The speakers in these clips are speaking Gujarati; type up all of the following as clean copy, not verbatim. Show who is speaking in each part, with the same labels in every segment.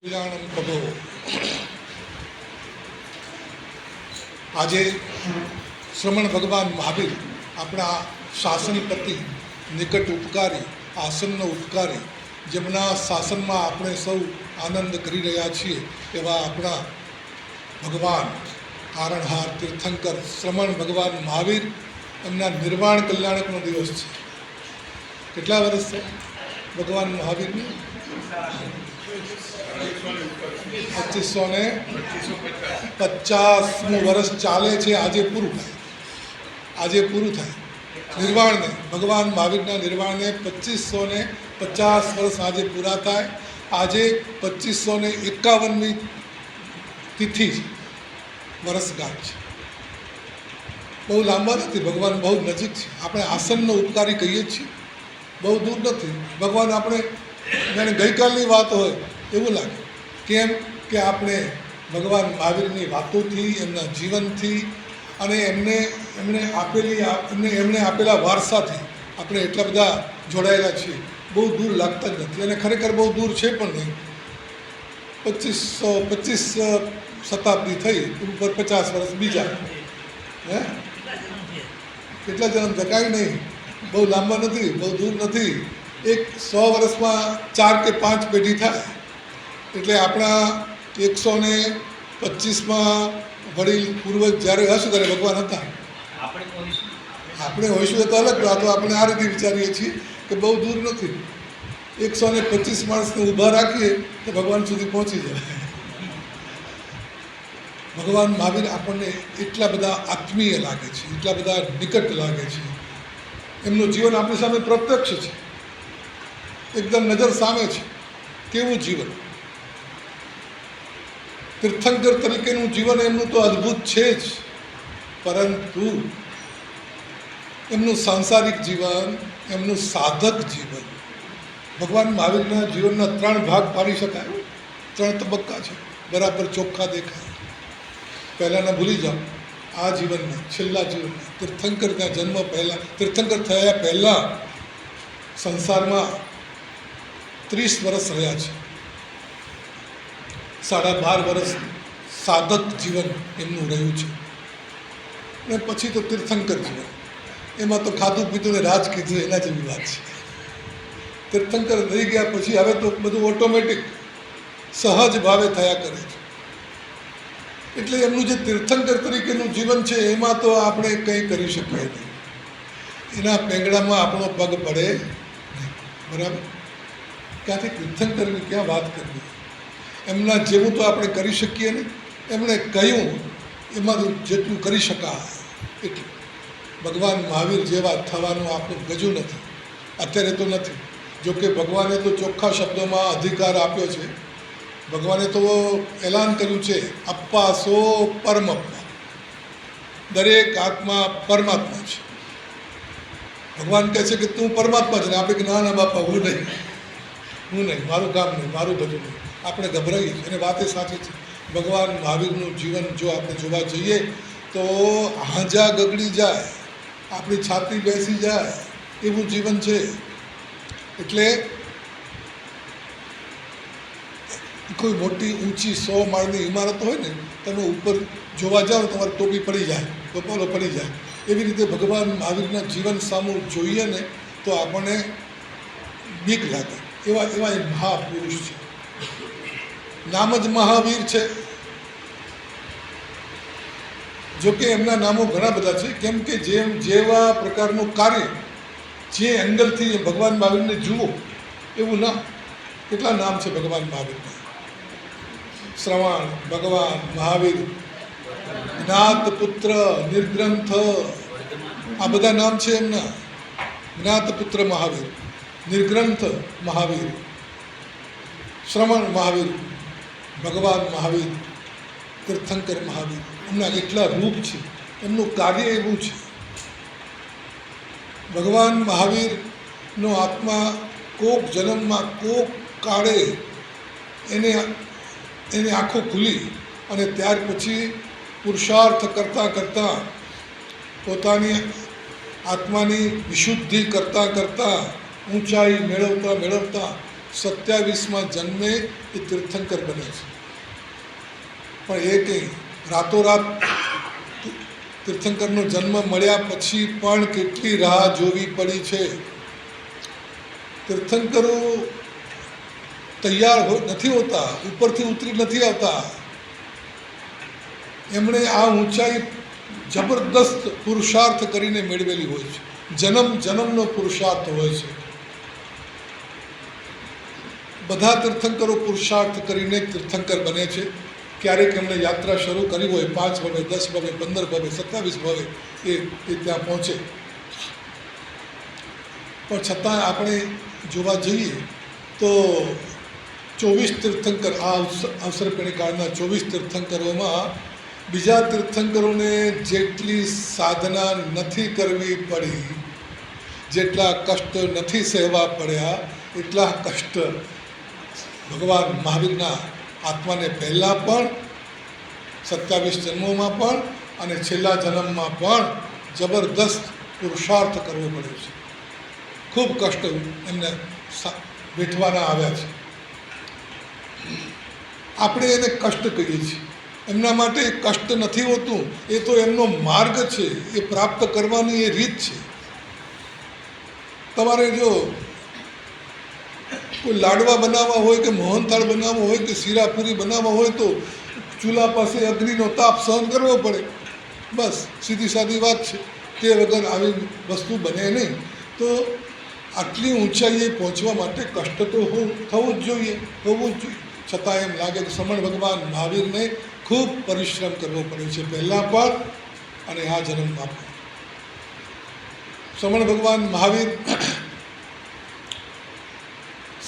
Speaker 1: કલ્યાણમ પદો આજે શ્રમણ ભગવાન મહાવીર આપણા શાસનપતિ નિકટ ઉપકારી આસનનો ઉપકારી જેમના શાસનમાં આપણે સૌ આનંદ કરી રહ્યા છીએ એવા આપણા ભગવાન તારણહાર તીર્થંકર શ્રમણ ભગવાન મહાવીર એમના નિર્વાણ કલ્યાણકનો દિવસ છે. કેટલા વર્ષ છે ભગવાન મહાવીરને? 2550મું વર્ષ ચાલે છે. આજે પૂરું થાય નિર્વાણને, ભગવાન મહાવીરના નિર્વાણને 2550 વર્ષ આજે પૂરા થાય. આજે 2551મી તિથિ છે, વર્ષગાંઠ છે. બહુ લાંબા નથી, ભગવાન બહુ નજીક છે. આપણે આસનનો ઉપકારી કહીએ છીએ, બહુ દૂર નથી. ભગવાન આપણે જાણે ગઈકાલની વાત હોય એવું લાગે. કેમ કે આપણે ભગવાન મહાવીરની વાતોથી, એમના જીવનથી અને એમણે આપેલા વારસાથી આપણે એટલા બધા જોડાયેલા છીએ. બહુ દૂર લાગતા જ નથી અને ખરેખર બહુ દૂર છે પણ નહીં. 25 શતાબ્દી થઈ, ઉપર 50 વર્ષ બીજા. કેટલા જન્મ થયા? કાંઈ નહીં, બહુ લાંબા નથી, બહુ દૂર નથી. એક 100 વર્ષમાં 4 કે 5 પેઢી થાય એટલે આપણા 125માં વડીલ પૂર્વજ જ્યારે હશે ત્યારે ભગવાન હતા. આપણે હોઈશું તો અલગ વાત. આપણે આ રીતે વિચારીએ છીએ કે બહુ દૂર નથી. 125 માણસને ઊભા રાખીએ તો ભગવાન સુધી પહોંચી જાય. ભગવાન મહાવીર આપણને એટલા બધા આત્મીય લાગે છે, એટલા બધા નિકટ લાગે છે. એમનું જીવન આપણી સામે પ્રત્યક્ષ છે, એકદમ નજર સામે છે. કેવું જીવન! તીર્થંકર તરીકેનું જીવન એમનું તો અદ્ભુત છે જ, પરંતુ એમનું સાંસારિક જીવન, એમનું સાધક જીવન. ભગવાન મહાવીરના જીવનના 3 ભાગ પાડી શકાય, 3 તબક્કા છે, બરાબર ચોખ્ખા દેખાય. પહેલાંના ભૂલી જાઓ. આ જીવનમાં, છેલ્લા જીવનમાં, તીર્થંકરના જન્મ પહેલાં, તીર્થંકર થયા પહેલાં સંસારમાં 30 વર્ષ રહ્યા છે. 12.5 વર્ષ સાધક જીવન એમનું રહ્યું છે. અને પછી તો તીર્થંકર જીવન, એમાં તો ખાધું પીધું ને રાજ કીધું એના જેવી વાત છે. તીર્થંકર થઈ ગયા પછી હવે તો બધું ઓટોમેટિક સહજ ભાવે થયા કરે છે. એટલે એમનું જે તીર્થંકર તરીકેનું જીવન છે એમાં તો આપણે કંઈ કરી શકીએ નહીં. એના પેંગડામાં આપણો પગ પડે નહીં. બરાબર? ત્યાંથી તીર્થંકરની ક્યાં વાત કરવી? એમના જેવું તો આપણે કરી શકીએ નહીં. એમણે કહ્યું એમાં જેટલું કરી શકાય એટલું. ભગવાન મહાવીર જેવા થવાનું આપણું ગજું નથી, અત્યારે તો નથી. જોકે ભગવાને તો ચોખ્ખા શબ્દોમાં અધિકાર આપ્યો છે. ભગવાને તો એલાન કર્યું છે, અપ્પા સો પરમપ્પા. દરેક આત્મા પરમાત્મા છે. ભગવાન કહે છે કે તું પરમાત્મા છે ને આપણે કે ના ના બાપા હું નહીં, મારું કામ નહીં, મારું બધું નહીં. આપણે ગભરાઈએ છીએ અને વાત એ સાચી છે. ભગવાન મહાવીરનું જીવન જો આપણે જોવા જઈએ તો હાંજા ગગડી જાય, આપણી છાતી બેસી જાય એવું જીવન છે. એટલે કોઈ મોટી ઊંચી 100 માળની ઇમારત હોય ને, તમે ઉપર જોવા જાઓ તમારી ટોપી પડી જાય, ટોપાલો પડી જાય. એવી રીતે ભગવાન મહાવીરના જીવન સામું જોઈએ ને તો આપણને બીક લાગે. એવા એ મહાપુરુષ છે. નામ જ મહાવીર છે. જોકે એમના નામો ઘણા બધા છે, કેમ કે જેવા પ્રકારનું કાર્ય, જે એંગલથી ભગવાન મહાવીરને જુઓ એવું ના. કેટલા નામ છે ભગવાન મહાવીરના? શ્રવણ ભગવાન મહાવીર, જ્ઞાત પુત્ર, નિર્ગ્રંથ, આ બધા નામ છે એમના. જ્ઞાત પુત્ર મહાવીર, નિર્ગ્રંથ મહાવીર, શ્રવણ મહાવીર, ભગવાન મહાવીર, તીર્થંકર મહાવીર. એમના એટલા રૂપ છે, એમનું કાર્ય એવું છે. ભગવાન મહાવીરનો આત્મા કોક જન્મમાં, કોક કાળે એને આંખો ખુલી અને ત્યાર પછી પુરુષાર્થ કરતાં પોતાની આત્માની વિશુદ્ધિ કરતાં ઊંચાઈ મેળવતા 27માં જન્મે એ તીર્થંકર બને છે. પણ એ કંઈ રાતોરાત તીર્થંકરનો જન્મ મળ્યા પછી પણ કેટલી રાહ જોવી પડી છે. તીર્થંકરો તૈયાર નથી હોતા, ઉપરથી ઉતરી નથી આવતા. એમણે આ ઊંચાઈ જબરદસ્ત પુરુષાર્થ કરીને મેળવેલી હોય છે. જન્મ જન્મનો પુરુષાર્થ હોય છે. બધા તીર્થંકરો પુરુષાર્થ કરીને તીર્થંકર બને છે. ક્યારેક એમણે યાત્રા શરૂ કરી હોય 5 ભવે, 10 ભવે, 15 ભવે, 27 ભવે એ ત્યાં પહોંચે. પણ છતાં આપણે જોવા જઈએ તો 24 તીર્થંકર, આ અવસરપેણી કાળના 24 તીર્થંકરોમાં બીજા તીર્થંકરોને જેટલી સાધના નથી કરવી પડી, જેટલા કષ્ટ નથી સહેવા પડ્યા, એટલા કષ્ટ ભગવાન મહાવીરના આત્માને પહેલાં પણ, 27 જન્મોમાં પણ અને છેલ્લા જન્મમાં પણ જબરદસ્ત પુરુષાર્થ કરવો પડ્યો છે. ખૂબ કષ્ટ એમને વેઠવાના આવ્યા છે. આપણે એને કષ્ટ કહીએ છીએ. એમના માટે કષ્ટ નથી હોતું, એ તો એમનો માર્ગ છે, એ પ્રાપ્ત કરવાની એ રીત છે. તમારે જો કોઈ લાડવા બનાવવા હોય કે મોહનથાળ બનાવવો હોય કે શીરાપુરી બનાવવા હોય તો ચૂલા પાસે અગ્નિનો તાપ સહન કરવો પડે. બસ સીધી સાદી વાત છે. તે વગર આવી વસ્તુ બને નહીં. તો આટલી ઊંચાઈએ પહોંચવા માટે કષ્ટ તો થવું જ જોઈએ, હોવું જ જોઈએ. છતાં એમ લાગે કે સમણ ભગવાન મહાવીરને ખૂબ પરિશ્રમ કરવો પડે છે, પહેલાં પણ અને આ જન્મમાં પણ. સમણ ભગવાન મહાવીર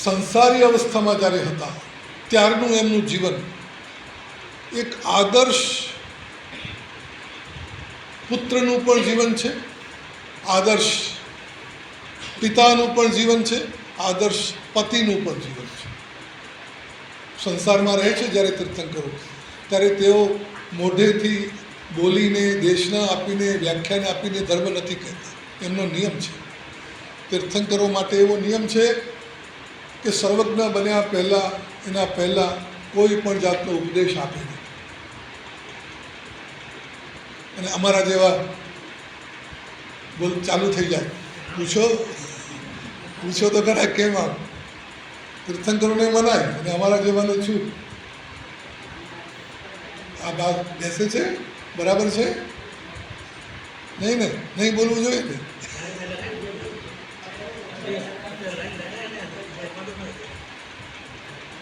Speaker 1: સંસારી અવસ્થામાં જ્યારે હતા ત્યારનું એમનું જીવન એક આદર્શ પુત્રનું પણ જીવન છે, આદર્શ પિતાનું પણ જીવન છે, આદર્શ પતિનું પણ જીવન છે. સંસારમાં રહે છે જ્યારે તીર્થંકરો, ત્યારે તેઓ મોઢેથી બોલીને, દેશના આપીને, વ્યાખ્યાન આપીને ધર્મ નથી કહેતા. એમનો નિયમ છે. તીર્થંકરો માટે એવો નિયમ છે કે સર્વજ્ઞ બન્યા પહેલાં, એના પહેલાં કોઈ પણ જાતનો ઉપદેશ આપે નહીં. અને અમારા જેવા બોલ ચાલુ થઈ જાય, પૂછો તો ખરા કેમ આમ? તીર્થંકરોને મનાય અને અમારા જેવાનું છું. આ બાત બેસે છે, બરાબર છે? નહીં ને? નહીં બોલવું જોઈએ ને?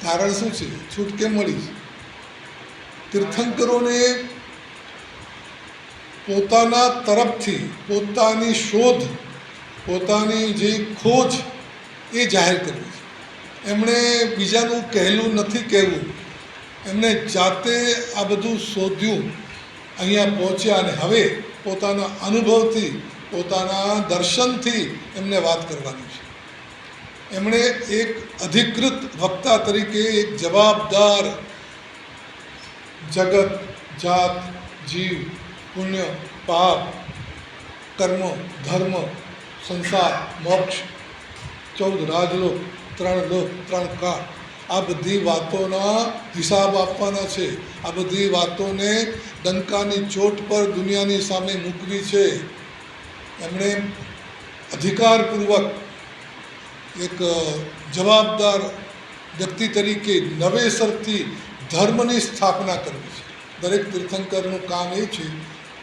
Speaker 1: કારણ શું છે? છૂટ કેમ મળી? તીર્થંકરોને પોતાના તરફથી પોતાની શોધ, પોતાની જે ખોજ એ જાહેર કરવી છે. એમણે બીજાનું કહેલું નથી કહેવું. એમણે જાતે આ બધું શોધ્યું, અહીંયા પહોંચ્યા અને હવે પોતાના અનુભવથી, પોતાના દર્શનથી એમને વાત કરવાની છે. એમણે એક અધિકૃત વક્તા તરીકે એક જવાબદાર જગત, જાત, જીવ, પુણ્ય, પાપ, કર્મ, ધર્મ, સંસાર, મોક્ષ, 14 રાજલોક, 3 લોક, 3 કાળ, આ બધી વાતોના હિસાબ આપવાના છે. આ બધી વાતોને ડંકાની ચોટ પર દુનિયાની સામે મૂકવી છે. એમણે અધિકારપૂર્વક એક જવાબદાર વ્યક્તિ તરીકે નવેસરથી ધર્મની સ્થાપના કરવી છે. દરેક તીર્થંકરનું કામ એ છે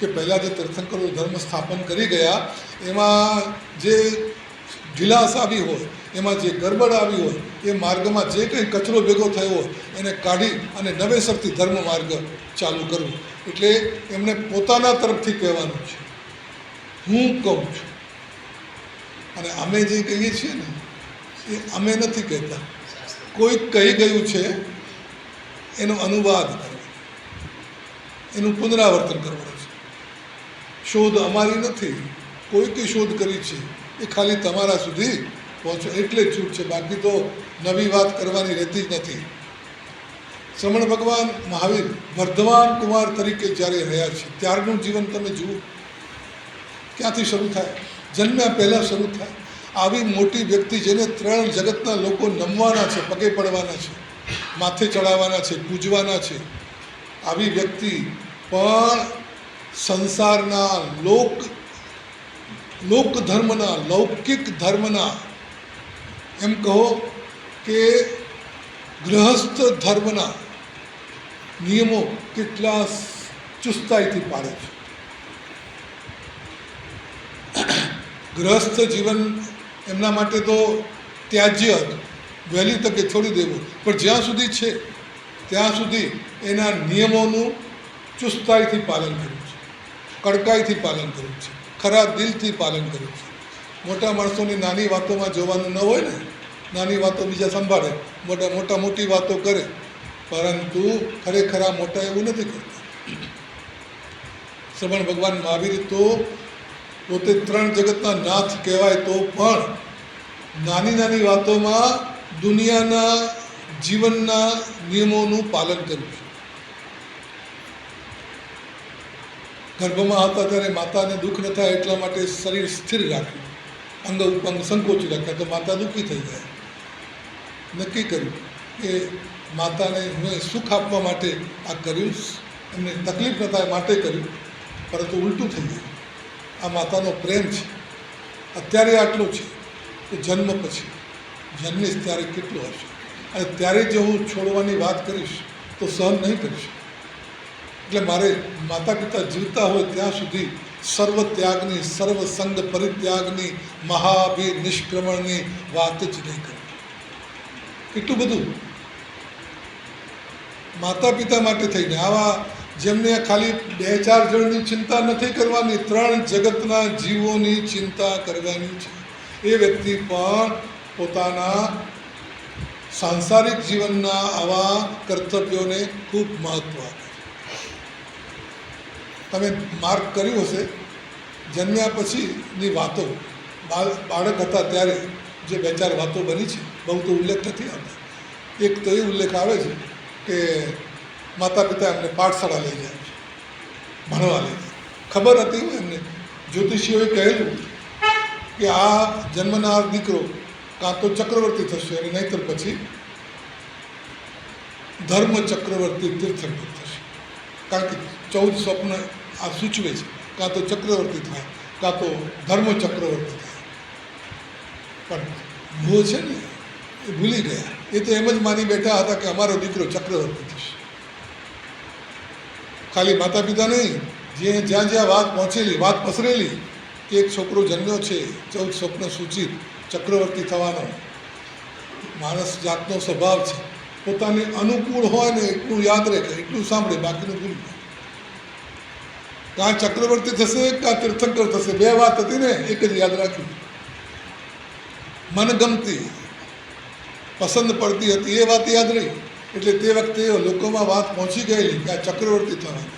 Speaker 1: કે પહેલાં જે તીર્થંકરો ધર્મ સ્થાપન કરી ગયા એમાં જે ઢીલાસ આવી હોય, એમાં જે ગરબડ આવી હોય, એ માર્ગમાં જે કંઈ કચરો ભેગો થયો હોય એને કાઢી અને નવેસરથી ધર્મ માર્ગ ચાલુ કરવું. એટલે એમને પોતાના તરફથી કહેવાનું છે, હું કહું છું. અને અમે જે કહીએ છીએ ને એ અમે નથી કહેતા, કોઈક કહી ગયું છે એનો અનુવાદ કરવો, એનું પુનરાવર્તન કરવાનું છે. શોધ અમારી નથી, કોઈકે શોધ કરી છે, એ ખાલી તમારા સુધી પહોંચો એટલે જ છૂટ છે. બાકી તો નવી વાત કરવાની રહેતી જ નથી. શ્રમણ ભગવાન મહાવીર વર્ધમાન કુમાર તરીકે જ્યારે રહ્યા છે ત્યારનું જીવન તમે જુઓ, ક્યાંથી શરૂ થાય? જન્મ્યા પહેલાં શરૂ થાય. આવી મોટી વ્યક્તિ જેને 3 જગતના લોકો નમવાના છે, પગે પડવાના છે, માથે ચડાવવાના છે, પૂજવાના છે, આવી વ્યક્તિ પણ સંસારના લોક ધર્મના, લૌકિક ધર્મના, એમ કહો કે ગૃહસ્થ ધર્મના નિયમો કેટલા ચુસ્તાઈથી પાળે છે. ગૃહસ્થ જીવન એમના માટે તો ત્યાજ્ય હતું, વહેલી તકે છોડી દેવું, પણ જ્યાં સુધી છે ત્યાં સુધી એના નિયમોનું ચુસ્તાઈથી પાલન કરવું છે, કડકાઈથી પાલન કરવું છે, ખરા દિલથી પાલન કરવું છે. મોટા માણસોની નાની વાતોમાં જોવાનું ન હોય ને, નાની વાતો બીજા સંભાળે, મોટી વાતો કરે, પરંતુ ખરેખર મોટા એવું નથી કરતા. શ્રવણ ભગવાન મહાવીર તો પોતે 3 જગતના નાથ કહેવાય તો પણ નાની વાતોમાં દુનિયાના જીવનના નિયમોનું પાલન કર્યું છે. ગર્ભમાં હતા ત્યારે માતાને દુઃખ ન થાય એટલા માટે શરીર સ્થિર રાખ્યું, અંગ ઉપંગ સંકોચી રાખ્યા, તો માતા દુઃખી થઈ ગયા. નક્કી કર્યું કે માતાને હું સુખ આપવા માટે આ કર્યું, એમને તકલીફ ન થાય માટે કર્યું, પરંતુ ઉલટું થઈ ગયું. આ માતાનો પ્રેમ છે, અત્યારે આટલો છે, તો જન્મ પછી જન્મીશ ત્યારે કેટલો હશે, અને ત્યારે જો હું છોડવાની વાત કરીશ તો સહન નહીં કરીશ. એટલે મારે માતા પિતા જીવતા હોય ત્યાં સુધી સર્વ ત્યાગની, સર્વ સંગ પરિત્યાગની, મહાવીર નિષ્ક્રમણની વાત જ નહીં કરવી. એટલું બધું માતા પિતા માટે થઈને આવા જેમને ખાલી 2-4 જણની ચિંતા નથી કરવાની, 3 જગતના જીવોની ચિંતા કરવાની છે. એ વ્યક્તિ પણ પોતાના સાંસારિક જીવનના આવા કર્તવ્યોને ખૂબ મહત્ત્વ આપે. તમે માર્ક કર્યું હશે, જન્મ્યા પછીની વાતો, બાળક હતા ત્યારે જે 2-4 વાતો બની છે, બહુ તો ઉલ્લેખ નથી આવતા. એક તો એ ઉલ્લેખ આવે છે કે માતા પિતા એમને પાઠશાળા લઈ જાય છે, ભણવા લઈ જાય. ખબર હતી એમને, જ્યોતિષીઓએ કહેલું કે આ જન્મનાર દીકરો કાં તો ચક્રવર્તી થશે અને નહીંતર પછી ધર્મ ચક્રવર્તી તીર્થંકર થશે. કારણ કે 14 સ્વપ્ન આ સૂચવે છે, કાં તો ચક્રવર્તી થાય, કાં તો ધર્મ ચક્રવર્તી થાય. પણ મોહ છે ને એ ભૂલી ગયા. એ તો એમ જ માની બેઠા હતા કે અમારો દીકરો ચક્રવર્તી થશે. ખાલી માતા પિતા નહીં, જ્યાં વાત પહોંચેલી, વાત પસરેલી કે એક છોકરો જન્મ્યો છે, 14 સ્વપ્ન સૂચિત, ચક્રવર્તી થવાનો. માણસ જાતનો સ્વભાવ છે, પોતાને અનુકૂળ હોય ને એટલું યાદ રાખે, એટલું સાંભળે, બાકીનું ભૂલી જાય. કાં ચક્રવર્તી થશે કાં તીર્થંકર થશે, 2 વાત હતી ને, એક જ યાદ રાખ્યું. મનગમતી, પસંદ પડતી હતી એ વાત યાદ રહી. એટલે તે વખતે લોકોમાં વાત પહોંચી ગયેલી કે આ ચક્રવર્તી થવાનું.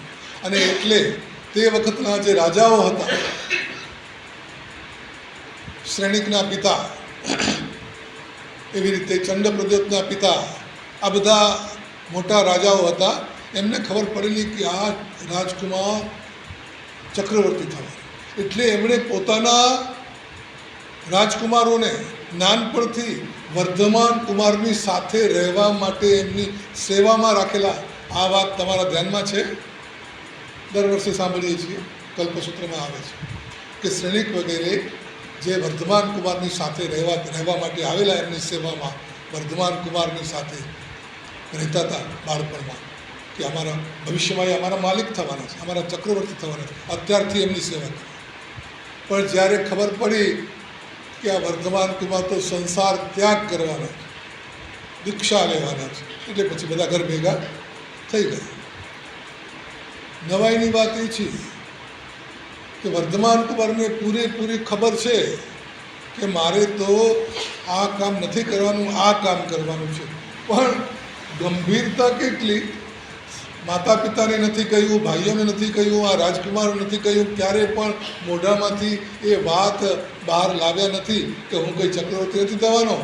Speaker 1: અને એટલે તે વખતના જે રાજાઓ હતા, શ્રેણિકના પિતા, એવી રીતે ચંડપ્રદ્યોતના પિતા, આ બધા મોટા રાજાઓ હતા. એમને ખબર પડેલી કે આ રાજકુમાર ચક્રવર્તી થવા, એટલે એમણે પોતાના રાજકુમારોને નાનપણથી વર્ધમાન કુમારની સાથે રહેવા માટે એમની સેવામાં રાખેલા. આ વાત તમારા ધ્યાનમાં છે? દર વર્ષે સાંભળીએ છીએ, કલ્પસૂત્રમાં આવે છે કે શ્રેણિક વગેરે જે વર્ધમાન કુમારની સાથે રહેવા માટે આવેલા, એમની સેવામાં વર્ધમાન કુમારની સાથે રહેતા હતા બાળપણમાં, કે અમારા ભવિષ્યમાં એ અમારા માલિક થવાના છે, અમારા ચક્રવર્તી થવાના છે, અત્યારથી એમની સેવા કરી. પણ જ્યારે ખબર પડી કે આ વર્ધમાન કુમાર તો સંસાર ત્યાગ કરવાના છે, દીક્ષા લેવાના છે, એટલે પછી બધા ઘર ભેગા થઈ ગયા. નવાઈની વાત એ છે કે વર્ધમાન કુમારને પૂરેપૂરી ખબર છે કે મારે તો આ કામ નથી કરવાનું, આ કામ કરવાનું છે. પણ ગંભીરતા કેટલી, માતા પિતાને નથી કહ્યું, ભાઈઓને નથી કહ્યું, આ રાજકુમાર નથી કહ્યું, ક્યારે પણ મોઢામાંથી એ વાત બહાર લાવ્યા નથી કે હું કંઈ ચક્રવર્તી નથી થવાનો,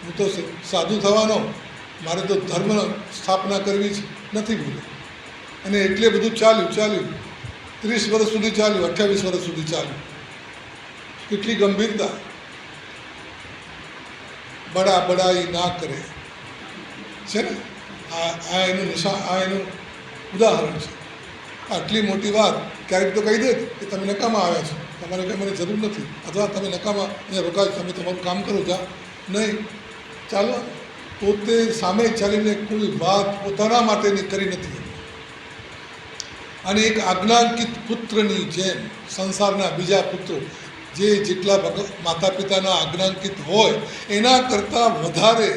Speaker 1: હું તો સાધુ થવાનો, મારે તો ધર્મ સ્થાપના કરવી છે, નથી બોલ્યું. અને એટલે બધું ચાલ્યું 30 વર્ષ સુધી ચાલ્યું, 28 વર્ષ સુધી ચાલ્યું. કેટલી ગંભીરતા! બડાઈ ના કરે છે ને, આ એનું એનું ઉદાહરણ છે. આટલી મોટી વાત ક્યારેક તો કહી દે કે તમે નકામા આવ્યા છો, તમારે કંઈ મને જરૂર નથી, અથવા તમે નકામા અહીંયા રોકાય, તમે તમારું કામ કરો જા. નહીં, ચાલો પોતે સામે ચાલીને કોઈ વાત પોતાના માટેની કરી નથી. અને એક આજ્ઞાંકિત પુત્રની જેમ સંસારના બીજા પુત્રો જે જેટલા માતા પિતાના આજ્ઞાંકિત હોય એના કરતાં વધારે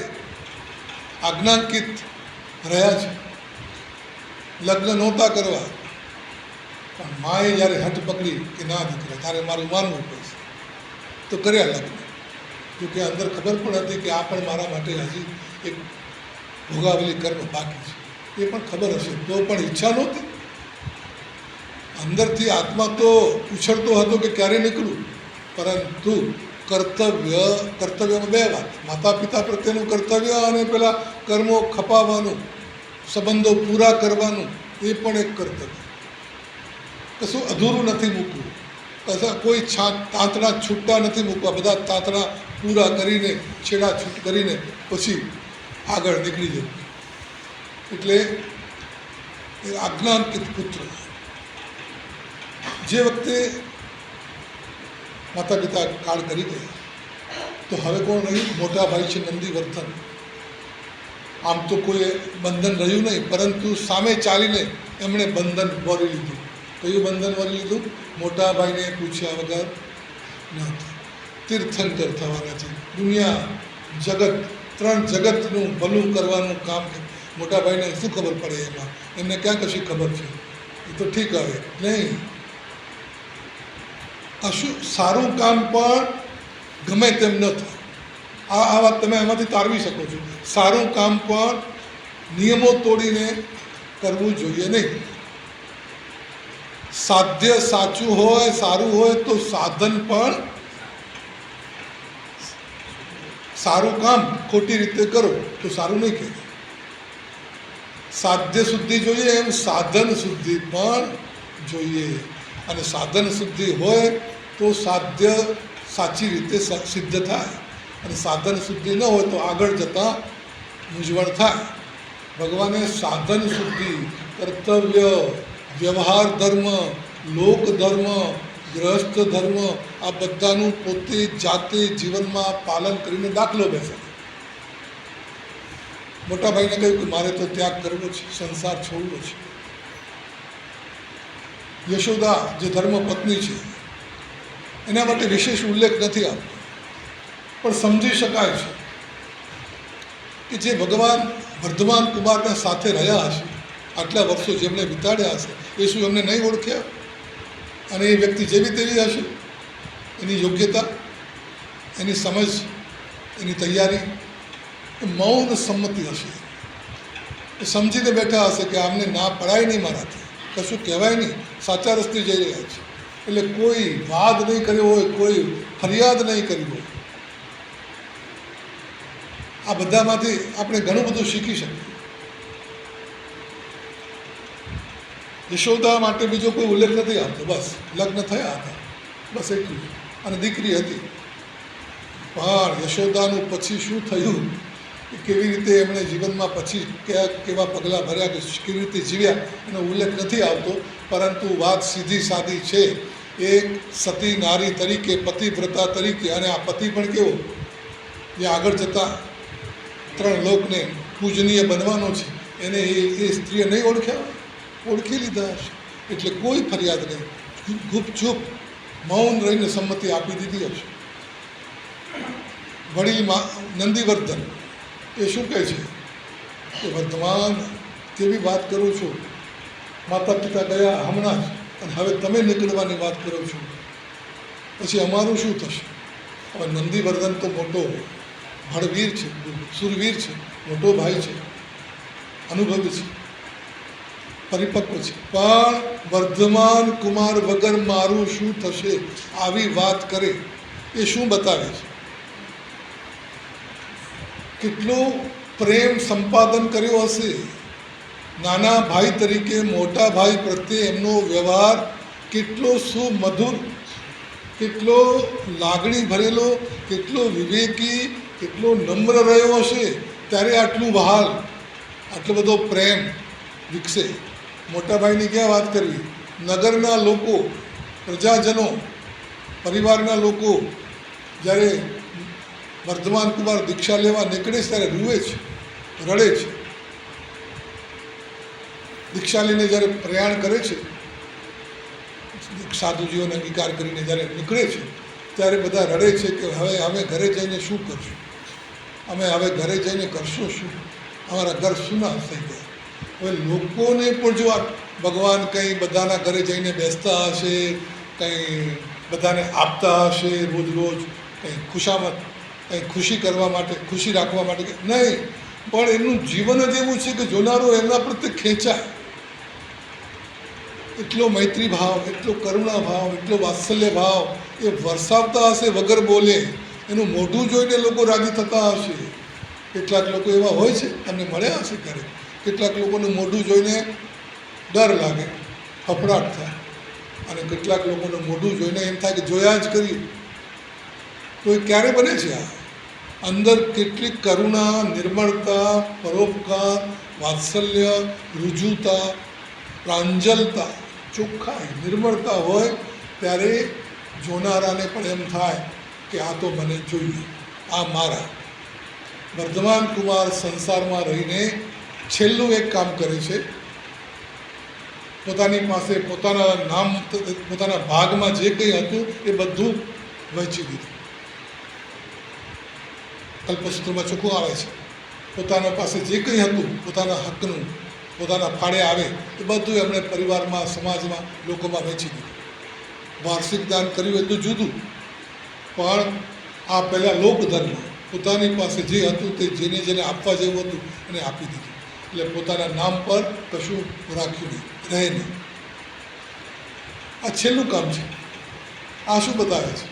Speaker 1: આજ્ઞાંકિત રહ્યા છે. લગ્ન નહોતા કરવા, પણ માએ જ્યારે હઠ પકડી કે ના દીકરા તારે મારું માનવું પડશે તો કર્યા લગ્ન. જોકે અંદર ખબર પણ હતી કે આ પણ મારા માટે હજી એક ભોગાવેલી કર્મ બાકી છે, એ પણ ખબર હશે, તો પણ ઈચ્છા નહોતી. અંદરથી આત્મા તો ઉછળતો હતો કે ક્યારે નીકળું, પરંતુ કર્તવ્યમાં બે વાત, માતા પિતા પ્રત્યેનું કર્તવ્ય અને પેલા કર્મો ખપાવવાનું, સંબંધો પૂરા કરવાનું, એ પણ એક કર્તવ્ય. કશું અધૂરું નથી મૂકવું, કોઈ તાંતણા છૂટતા નથી મૂકવા, બધા તાંતણા પૂરા કરીને છેડા છૂટ કરીને પછી આગળ નીકળી જવું. એટલે એ આજ્ઞાંકિત પુત્ર જે વખતે માતા પિતા કાળ કરી ગયા તો હવે કોણ રહ્યું? મોટા ભાઈ છે નંદીવર્ધન. આમ તો કોઈ બંધન રહ્યું નહીં, પરંતુ સામે ચાલીને એમણે બંધન વરી લીધું. કયું બંધન વરી લીધું? મોટા ભાઈને પૂછ્યા વગર ન તીર્થંકર થવાના છે. દુનિયા જગત, ત્રણ જગતનું ભલું કરવાનું કામ. મોટા ભાઈને શું ખબર પડે એમાં? એમને ક્યાં કશી ખબર છે? એ તો ઠીક આવે નહીં. કશું સારું કામ પણ ગમે તેમ ન થાય. આ વાત તમે એમાંથી તારવી શકો છો. સારું કામ પણ નિયમો તોડીને કરવું જોઈએ નહીં. સાધ્ય સાચું હોય, સારું હોય તો સાધન પણ સારું કામ ખોટી રીતે કરો તો સારું નહીં કહેવાય. સાધ્ય શુદ્ધિ જોઈએ એમ સાધન શુદ્ધિ પણ જોઈએ. અને સાધન શુદ્ધિ હોય તો સાધ્ય સાચી રીતે સિદ્ધ થાય, અને સાધન શુદ્ધિ ન હોય તો આગળ જતાં મૂંઝવણ થાય. ભગવાને સાધન શુદ્ધિ, કર્તવ્ય, વ્યવહાર ધર્મ, લોક ધર્મ, ગ્રહસ્થ ધર્મ, આ બધાનું પોતે જાતે જીવનમાં પાલન કરીને દાખલો બેસે. મોટા ભાઈને કહ્યું કે મારે તો ત્યાગ કરવો છે, સંસાર છોડવો છે. યશોદા જે ધર્મ પત્ની છે એના માટે વિશેષ ઉલ્લેખ નથી આવતો, પણ સમજી શકાય છે કે જે ભગવાન વર્ધમાન કુમારના સાથે રહ્યા હશે, આટલા વર્ષો જેમણે વિતાડ્યા હશે, એ શું એમને નહીં ઓળખ્યા? અને એ વ્યક્તિ જેવી તેવી હશે, એની યોગ્યતા, એની સમજ, એની તૈયારી, એ મૌન સંમતિ હશે. એ સમજીને બેઠા હશે કે આમને ના પડાય નહીં, મારાથી કશું કહેવાય નહીં, સાચા રસ્તે જઈ રહ્યા છે. એટલે કોઈ વાદ નહીં કર્યો હોય, કોઈ ફરિયાદ નહીં કરી હોય. આ બધામાંથી આપણે ઘણું બધું શીખી શકીએ. યશોદા માટે બીજો કોઈ ઉલ્લેખ નથી આવતો. બસ લગ્ન થયા હતા, બસ એટલું. અને દીકરી હતી. પણ યશોદાનું પછી શું થયું, કેવી રીતે એમણે જીવનમાં પછી કેવા પગલાં ભર્યા, કે કેવી રીતે જીવ્યા, એનો ઉલ્લેખ નથી આવતો. પરંતુ વાત સીધી સાદી છે. એક સતી નારી તરીકે, પતિવ્રતા તરીકે, અને આ પતિ પણ કેવો, જે આગળ જતાં ત્રણ લોકને પૂજનીય બનવાનો છે, એને એ સ્ત્રીએ નહીં ઓળખ્યા, ઓળખી લીધા હશે. એટલે કોઈ ફરિયાદ નહીં, ગુપચુપ મૌન રહીને સંમતિ આપી દીધી હશે. વડીલ નંદીવર્ધન એ શું કહે છે કે વર્તમાન કેવી વાત કરું છું, માતા પિતા ગયા હમણાં જ, અને હવે તમે નીકળવાની વાત કરો છો, પછી અમારું શું થશે? હવે નંદીવર્ધન તો મોટો ભડવીર છે, સુરવીર છે, મોટો ભાઈ છે, અનુભવી છે, પરિપક્વ છે. પણ વર્ધમાન કુમાર વગર મારું શું થશે, આવી વાત કરે એ શું બતાવે છે? કેટલો પ્રેમ સંપાદન કર્યો હશે. નાના ભાઈ તરીકે મોટા ભાઈ પ્રત્યે એમનો વ્યવહાર કેટલો સુમધુર, કેટલો લાગણી ભરેલો, કેટલો વિવેકી, એટલો નમ્ર રહ્યો હશે ત્યારે આટલું વહાલ, આટલો બધો પ્રેમ વિકસે. મોટાભાઈની ક્યાં વાત કરવી, નગરના લોકો, પ્રજાજનો, પરિવારના લોકો જ્યારે વર્ધમાન કુમાર દીક્ષા લેવા નીકળે છે ત્યારે રૂવે છે, રડે છે. દીક્ષા લઈને જ્યારે પ્રયાણ કરે છે, સાધુજીઓને અંગીકાર કરીને જ્યારે નીકળે છે ત્યારે બધા રડે છે કે હવે અમે ઘરે જઈને શું કરશું, અમે હવે ઘરે જઈને કરશું શું, અમારા ઘર સૂના થઈ ગયા. હવે લોકોને પણ જો આ ભગવાન કંઈ બધાના ઘરે જઈને બેસતા હશે, કંઈ બધાને આપતા હશે રોજ રોજ, કંઈ ખુશામત, કંઈ ખુશી કરવા માટે, ખુશી રાખવા માટે નહીં, પણ એમનું જીવન જ એવું છે કે જોનારો એમના પ્રત્યે ખેંચાય. એટલો મૈત્રી ભાવ, એટલો કરુણા ભાવ, એટલો વાત્સલ્ય ભાવ એ વરસાવતા હશે વગર બોલે. એનું મોઢું જોઈને લોકો રાજી થતા હશે. કેટલાક લોકો એવા હોય છે, તમને મળ્યા હશે ક્યારેક, કેટલાક લોકોનું મોઢું જોઈને ડર લાગે, ફફડાટ થાય, અને કેટલાક લોકોનું મોઢું જોઈને એમ થાય કે જોયા જ કરી. તો એ ક્યારે બને છે? આ અંદર કેટલીક કરુણા, નિર્મળતા, પરોપકાર, વાત્સલ્ય, રુજુતા, પ્રાંજલતા, ચોખ્ખાઈ, નિર્મળતા હોય ત્યારે જોનારાને પણ એમ થાય કે આ તો મને જોઈએ, આ મારા. વર્ધમાન કુમાર સંસારમાં રહીને છેલ્લું એક કામ કરે છે, પોતાની પાસે પોતાના નામ, પોતાના ભાગમાં જે કંઈ હતું એ બધું વહેંચી દીધું. કલ્પસૂત્રમાં ચોખ્ખું આવે છે, પોતાના પાસે જે કંઈ હતું પોતાના હકનું, પોતાના ફાળે આવે એ બધું એમણે પરિવારમાં, સમાજમાં, લોકોમાં વહેંચી દીધું. વાર્ષિક દાન કર્યું એ તો જુદું, પણ આ પહેલાં લોકધર્મ, પોતાની પાસે જે હતું તે જેને જેને આપવા જેવું હતું એને આપી દીધું. એટલે પોતાના નામ પર કશું રાખ્યું નહીં, રહે નહીં. આ છેલ્લું કામ છે. આ શું બતાવે છે?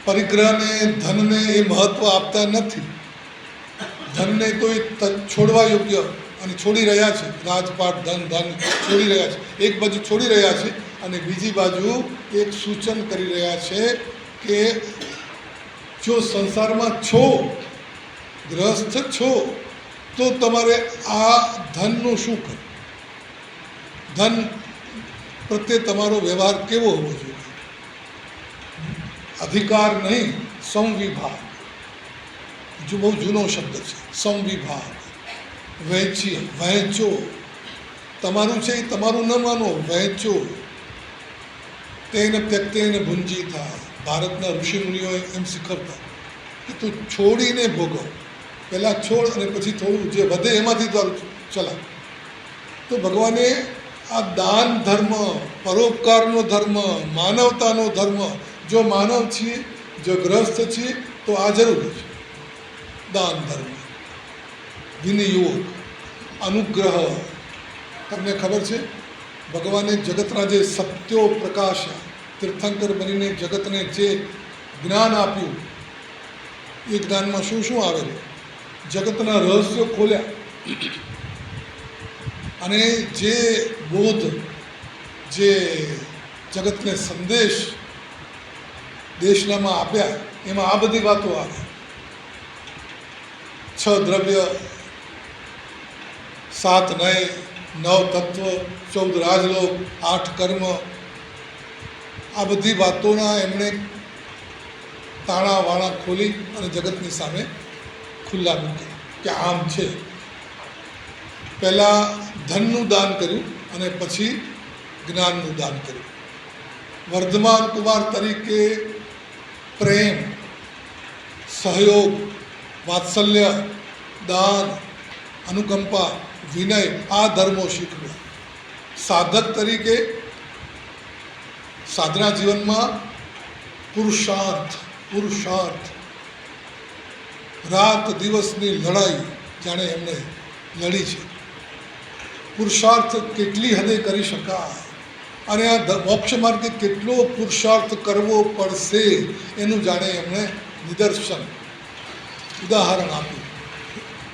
Speaker 1: પરિગ્રહને, ધનને એ મહત્ત્વ આપતા નથી. ધનને તો એ છોડવા યોગ્ય અને છોડી રહ્યા છે. રાજપાટ, ધન છોડી રહ્યા છે. એક બાજુ છોડી રહ્યા છે અને બીજી બાજુ એક સૂચન કરી રહ્યા છે કે જો સંસારમાં છો, ગ્રસ્ત છો, તો તમારે આ ધનનું શું કરવું, ધન પ્રત્યે તમારો વ્યવહાર કેવો હોવો જોઈએ. અધિકાર નહીં, સંવિભાગ. બહુ જૂનો શબ્દ છે, સંવિભાગ. વહેંચો. તમારું છે એ તમારું ન માનો, વહેંચો. તેને ત્યક્તેને ભુંજી થાય. ભારતના ઋષિમુનિઓએ એમ શીખવતા કે તું છોડીને ભોગવ. પહેલાં છોડ અને પછી થોડું જે વધે એમાંથી તારું ચલા. તો ભગવાને આ દાન ધર્મ, પરોપકારનો ધર્મ, માનવતાનો ધર્મ, જો માનવ છીએ, જો ગ્રસ્ત છીએ તો આ જરૂરી છે. દાન ધર્મ, વિનિયોગ, અનુગ્રહ. તમને ખબર છે ભગવાને જગતના જે સત્યો પ્રકાશ્યા, તીર્થંકર બનીને જગતને જે જ્ઞાન આપ્યું એ જ્ઞાનમાં શું શું આવેલું? જગતના રહસ્યો ખોલ્યા અને જે બોધ, જે જગતને સંદેશ દેશનામાં આપ્યા એમાં આ બધી વાતો આવે. 6 દ્રવ્ય, 7 નય, 9 તત્વ, 14 રાજલોક, 8 કર્મ. આ બધી વાતોના એમણે તાણાવાણા ખોલી અને જગતની સામે ખુલ્લા મૂક્યા કે આમ છે. પહેલાં ધનનું દાન કર્યું અને પછી જ્ઞાનનું દાન કર્યું. વર્ધમાન કુમાર તરીકે પ્રેમ, સહયોગ, વાત્સલ્ય, દાન, અનુકંપા, વિનય, આ ધર્મો શીખવ્યા. સાધક તરીકે સાધના જીવનમાં પુરુષાર્થ, રાત દિવસની લડાઈ જાણે એમણે લડી છે. પુરુષાર્થ કેટલી હદે કરી શકાય અને આ મોક્ષ માર્ગે કેટલો પુરુષાર્થ કરવો પડશે એનું જાણે એમણે નિદર્શન, ઉદાહરણ આપ્યું.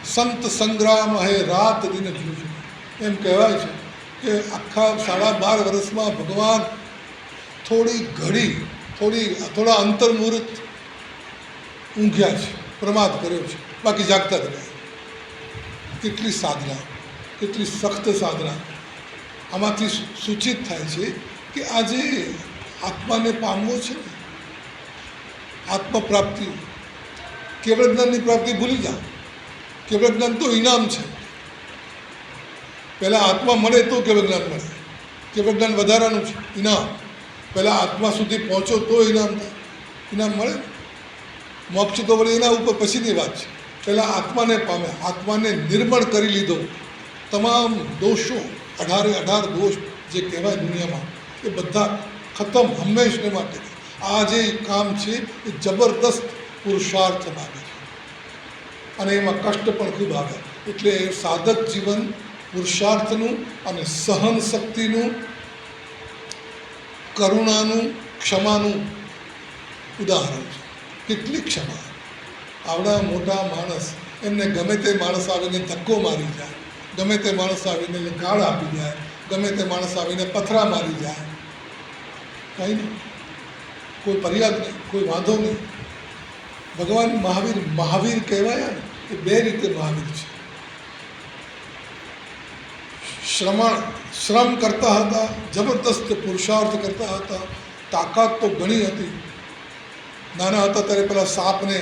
Speaker 1: સંત સંગ્રામ હે રાત દિન જૂજ. એમ કહેવાય છે કે આખા 12.5 વર્ષમાં ભગવાન થોડા અંતર મુહૂર્ત ઊંઘ્યા છે, પ્રમાદ કર્યો છે, બાકી જાગતા જ રહ્યા. કેટલી સાધના, કેટલી સખ્ત સાધના. આમાંથી સૂચિત થાય છે કે આજે આત્માને પામવો છે ને, આત્મપ્રાપ્તિ, કેવળ જ્ઞાનની પ્રાપ્તિ ભૂલી જાઓ. કેવળ જ્ઞાન તો ઇનામ છે. પહેલાં આત્મા મળે તો કેવળ જ્ઞાન મળે. કેવળ જ્ઞાન વધારાનું છે, ઇનામ. પહેલાં આત્મા સુધી પહોંચો તો ઇનામ થાય, ઇનામ મળે. મોક્ષ તો વળી એના ઉપર પછીની વાત છે. પહેલાં આત્માને પામે, આત્માને નિર્મળ કરી લીધો. તમામ દોષો, 18 દોષ જે કહેવાય દુનિયામાં, એ બધા ખતમ હંમેશને માટે. આ જે કામ છે એ જબરદસ્ત પુરુષાર્થ માગે છે અને એમાં કષ્ટ પણ ખૂબ આવે. એટલે સાધક જીવન પુરુષાર્થનું અને સહન શક્તિનું, કરુણાનું, ક્ષમાનું ઉદાહરણ છે. કેટલી ક્ષમા! આવડા મોટા માણસ, એમને ગમે તે માણસ આવીને ધક્કો મારી જાય, ગમે તે માણસ આવીને ગાળ આપી જાય, ગમે તે માણસ આવીને પથરા મારી જાય, કંઈ નહીં, કોઈ ફરિયાદ નહીં, કોઈ વાંધો નહીં. ભગવાન મહાવીર કહેવાયા ને એ બે રીતે મહાવીર છે. શ્રમ કરતા હતા, જબરદસ્ત પુરુષાર્થ કરતા હતા, તાકાત તો ઘણી હતી. નાના હતા ત્યારે પેલા સાપને,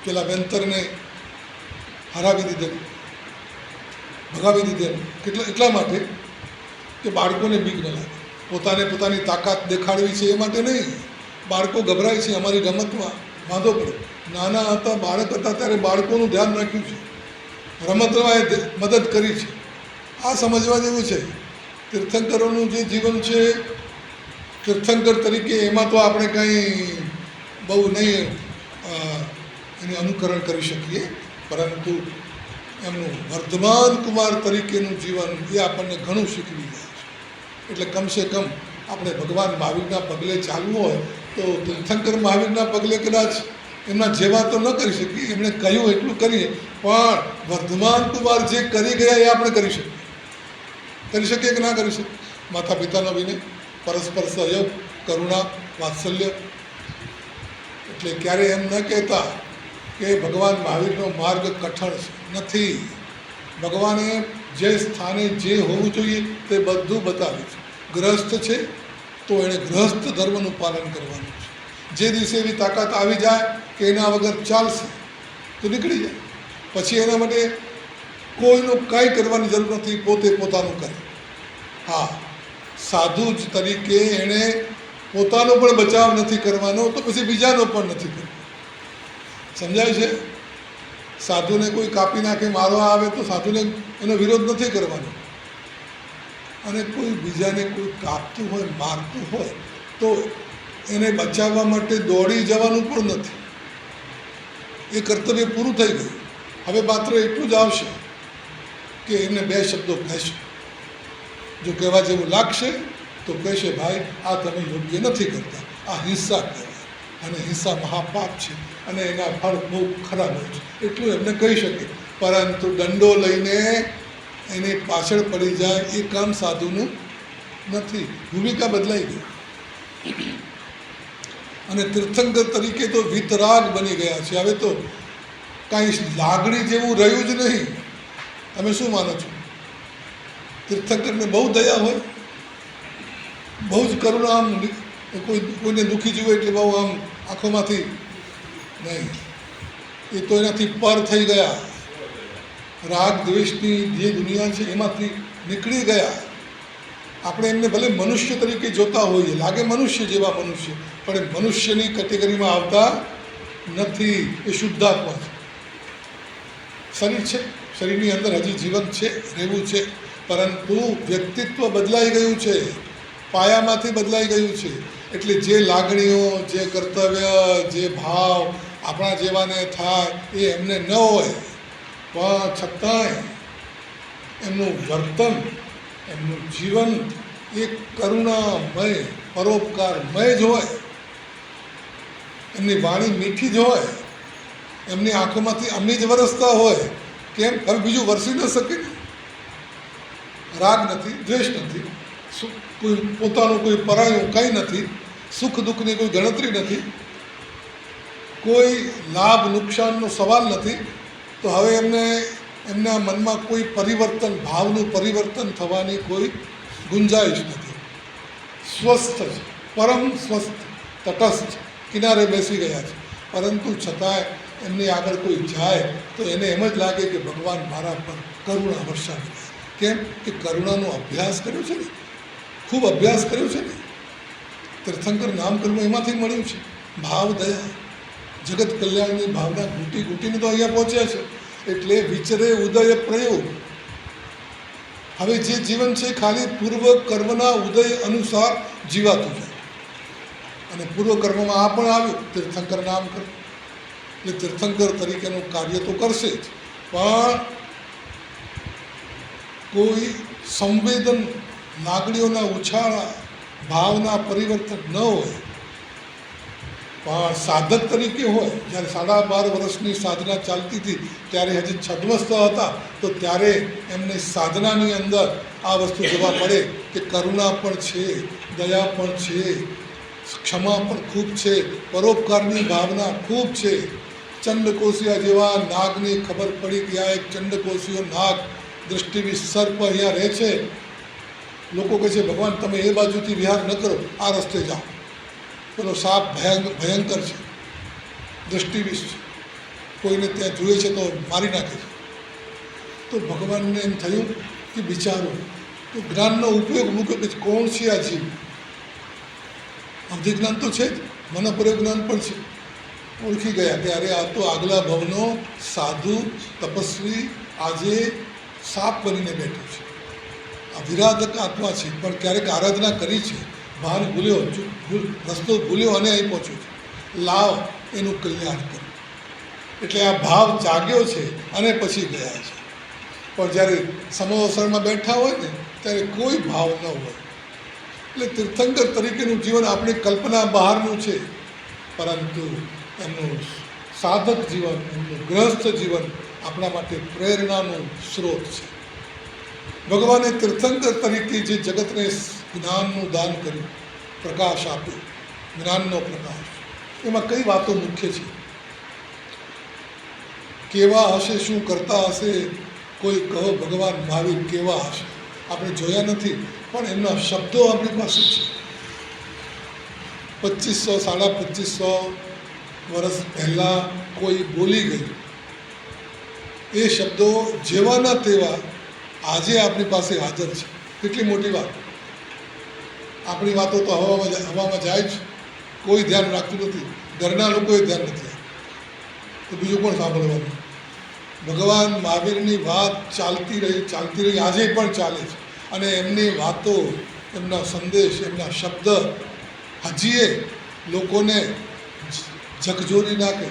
Speaker 1: પેલા વેંતરને હરાવી દીધેલું, ભગાવી દીધેલું. એટલા માટે કે બાળકોને બીક ન લાગે. પોતાની તાકાત દેખાડવી છે એ માટે નહીં. બાળકો ગભરાય છે અમારી રમતમાં, વાંધો પડે. નાના હતા, બાળક હતા ત્યારે બાળકોનું ધ્યાન રાખ્યું છે, રમતમાં એ મદદ કરી છે. આ સમજવા જેવું છે. તીર્થંકરોનું જે જીવન છે, તીર્થંકર તરીકે એમાં તો આપણે કંઈ બહુ નહીં એનું અનુકરણ કરી શકીએ, પરંતુ એમનું વર્ધમાન કુમાર તરીકેનું જીવન એ આપણને ઘણું શીખવી જાય છે. એટલે કમસે કમ આપણે ભગવાન મહાવીરના પગલે ચાલવું હોય તો તીર્થંકર મહાવીરના પગલે કદાચ એમના જેવા તો ન કરી શકીએ, એમણે કહ્યું એટલું કરીએ, પણ વર્ધમાન કુમાર જે કરી ગયા એ આપણે કરી શકીએ કે ના કરી શકીએ? માતા પિતાનો વિનય, પરસ્પર સહયોગ, કરુણા, વાત્સલ્ય. એટલે ક્યારે એમ ન કહેતા કે ભગવાન મહાવીરનો માર્ગ કઠણ છે. નથી. ભગવાને જે સ્થાને જે હોવું જોઈએ તે બધું બતાવ્યું છે. ગ્રહસ્થ છે તો એણે ગ્રહસ્થ ધર્મનું પાલન કરવાનું છે. જે દિવસે એવી તાકાત આવી જાય કે એના વગર ચાલશે તો નીકળી જાય. પછી એના માટે કોઈનું કાંઈ કરવાની જરૂર નથી, પોતે પોતાનું કરે. હા, સાધુ જ તરીકે એણે પોતાનો પણ બચાવ નથી કરવાનો તો પછી બીજાનો પણ નથી કરવાનો. સમજાય છે? સાધુને કોઈ કાપી નાખે, મારવા આવે તો સાધુને એનો વિરોધ નથી કરવાનો. અને કોઈ બીજાને કોઈ કાપતું હોય, મારતું હોય તો એને બચાવવા માટે દોડી જવાનું પણ નથી. એ કર્તવ્ય પૂરું થઈ ગયું. હવે માત્ર એટલું જ આવશે કે એમને બે શબ્દો કહેશે. જો કહેવા જેવું લાગશે તો કહેશે, ભાઈ આ તમે યોગ્ય નથી કરતા, આ હિંસા કહેવાય અને હિંસા મહાપાપ છે અને એના ફળ બહુ ખરાબ હોય છે. એટલું એમને કહી શકે. પરંતુ દંડો લઈને એની પાછળ પડી જાય એ કામ સાધુનું નથી. ભૂમિકા બદલાઈ ગઈ. અને તીર્થંકર તરીકે તો વિતરાગ બની ગયા છે. હવે તો કાંઈ લાગણી જેવું રહ્યું જ નહીં. તમે શું માનો છો? તીર્થંકરને બહુ દયા હોય, બહુ જ કરુણા, આમ કોઈને દુઃખી જુએ એટલે બહુ આમ આંખોમાંથી નહીં. એ તો એનાથી પર થઈ ગયા. રાગ દ્વેષની જે દુનિયા છે એમાંથી નીકળી ગયા. આપણે એમને ભલે મનુષ્ય તરીકે જોતા હોઈએ, લાગે મનુષ્ય જેવા મનુષ્ય, પણ એ મનુષ્યની કેટેગરીમાં આવતા નથી. એ શુદ્ધાત્મા છે. શરીર છે, શરીરની અંદર હજી જીવન છે, રહેવું છે, પરંતુ વ્યક્તિત્વ બદલાઈ ગયું છે, પાયામાંથી બદલાઈ ગયું છે. એટલે જે લાગણીઓ, જે કર્તવ્ય, જે ભાવ આપણા જેવાને થાય એ એમને ન હોય, પણ છતાંય એમનું વર્તન, એમનું જીવન એ કરુણામય, પરોપકારમય જ હોય. એમની વાણી મીઠી જ હોય, એમની આંખોમાંથી અમી જ વરસતા હોય. કેમ? હવે બીજું વરસી ન શકે ને. રાગ નથી, દ્વેષ નથી, કોઈ પોતાનું કોઈ પરાયું કંઈ નથી, સુખ દુઃખની કોઈ ગણતરી નથી. કોઈ લાભ નુકસાનનો સવાલ નથી, તો હવે એમના મનમાં કોઈ પરિવર્તન, ભાવનું પરિવર્તન થવાની કોઈ ગુંજાઈશ નથી. સ્વસ્થ છે, પરમ સ્વસ્થ, તટસ્થ કિનારે બેસી ગયા છે. પરંતુ છતાંય એમની આગળ કોઈ જાય તો એને એમ જ લાગે કે ભગવાન મારા પર કરુણા વરસાવી રહ્યા. કેમ કે કરુણાનો અભ્યાસ કર્યો છે ને, ખૂબ અભ્યાસ કર્યો છે ને. તીર્થંકર નામકર્મ એમાંથી મળ્યું છે. ભાવ દયા, જગત કલ્યાણની ભાવના ઘૂંટી ઘૂંટીને તો અહીંયા પહોંચ્યા છે. એટલે વિચરે ઉદય પ્રયોગ. હવે જે જીવન છે ખાલી પૂર્વ કર્મના ઉદય અનુસાર જીવાતું જાય. અને પૂર્વ કર્મમાં આ પણ આવ્યું તીર્થંકર નામકર્મ. એટલે તીર્થંકર તરીકેનું કાર્ય તો કરશે જ, પણ કોઈ સંવેદન, લાગણીઓના ઉછાળા, ભાવના પરિવર્તન ન હોય. પણ સાધક તરીકે હોય, જ્યારે 12.5 વર્ષની સાધના ચાલતી હતી ત્યારે હજી છદ્મસ્થ હતા, તો ત્યારે એમને સાધનાની અંદર આ વસ્તુ જોવા પડે કે કરુણા પણ છે, દયા પણ છે, ક્ષમા પણ ખૂબ છે, પરોપકારની ભાવના ખૂબ છે. ચંડકોશિયા જેવા નાગની ખબર પડી કે આ એક ચંડકોશિયો નાગ, દૃષ્ટિવી સર્પ અહીંયા રહે છે. લોકો કહે છે ભગવાન તમે એ બાજુથી વિહાર ન કરો, આ રસ્તે જાઓ, પેલો સાપ ભયંકર છે, દૃષ્ટિવિષ છે, કોઈને ત્યાં જોઈએ છે તો મારી નાખે છે. તો ભગવાનને એમ થયું કે વિચારો, તો જ્ઞાનનો ઉપયોગ મૂક્યો કે કોણ છે આ જીવ. અવધિ જ્ઞાન તો છે જ, મનોપ્રયોગ જ્ઞાન પણ છે. ઓળખી ગયા કે અરે આ તો આગલા ભવનો સાધુ તપસ્વી આજે સાપ બનીને બેઠો છે. આ વિરાધક આત્મા છે, પણ ક્યારેક આરાધના કરી છે, ભાન ભૂલ્યો, રસ્તો ભૂલ્યો અને અહીં પહોંચ્યો છે. લાવ એનું કલ્યાણ કરો. એટલે આ ભાવ જાગ્યો છે અને પછી ગયા છે. પણ જ્યારે સમોસરમાં બેઠા હોય ને ત્યારે કોઈ ભાવ ન હોય. એટલે તીર્થંકર તરીકેનું જીવન આપણી કલ્પના બહારનું છે, પરંતુ એમનું સાધક જીવન, એમનું ગૃહસ્થ જીવન આપણા માટે પ્રેરણાનો સ્ત્રોત છે. ભગવાને તીર્થંકર તરીકે જે જગતને જ્ઞાનનું દાન કર્યું, પ્રકાશ આપ્યો, જ્ઞાનનો પ્રકાશ, એમાં કઈ વાતો મુખ્ય છે? કેવા હશે, શું કરતા હશે? કોઈ કહો ભગવાન મહાવીર કેવા હશે? આપણે જોયા નથી, પણ એમના શબ્દો આપણી પાસે છે. 2500 2550 વર્ષ પહેલાં કોઈ બોલી ગયું, એ શબ્દો જેવાના તેવા આજે આપણી પાસે હાજર છે. કેટલી મોટી વાત! આપણી વાતો તો હવામાં જાય જ, કોઈ ધ્યાન રાખતું નથી, ઘરના લોકોએ ધ્યાન નથી આપતું, તો બીજું પણ સાંભળવાનું. ભગવાન મહાવીરની વાત ચાલતી રહી, આજે પણ ચાલે છે. અને એમની વાતો, એમના સંદેશ, એમના શબ્દ હજીએ લોકોને ઝકઝોરી નાખે,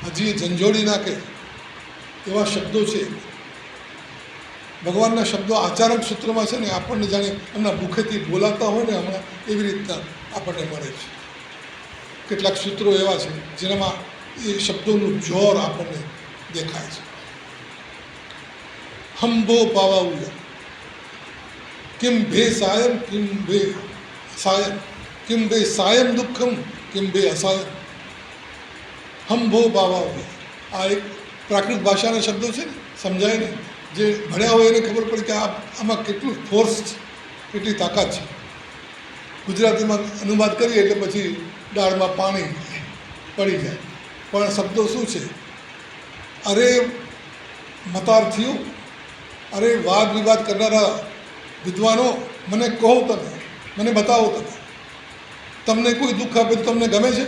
Speaker 1: હજી ઝંઝોળી નાખે એવા શબ્દો છે. ભગવાનના શબ્દો આચારક સૂત્રમાં છે ને, આપણને જાણે એમના મુખેથી બોલાતા હોય ને હમણાં એવી રીતના આપણને મળે છે. કેટલાક સૂત્રો એવા છે જેનામાં એ શબ્દોનું જોર આપણને દેખાય છે. હંભો પાવાઉયા કિમ ભે સાયમ કિમ ભે સાયમ કિમ ભે સાયમ દુઃખમ કિમ ભે અસાયમ. હંભો પાવાઉયા આ એક પ્રાકૃત ભાષાના શબ્દો છે ને, સમજાય ને, જે ભણ્યા હોય એને ખબર પડે કે આમાં કેટલું ફોર્સ છે, કેટલી તાકાત છે. ગુજરાતીમાં અનુવાદ કરીએ એટલે પછી દાળમાં પાણી પડી જાય. પણ શબ્દો શું છે? અરે મતાર્થીઓ, અરે વાદ વિવાદ કરનારા વિદ્વાનો, મને કહો, તમે મને બતાવો, તમને કોઈ દુઃખ આપે તો તમને ગમે છે?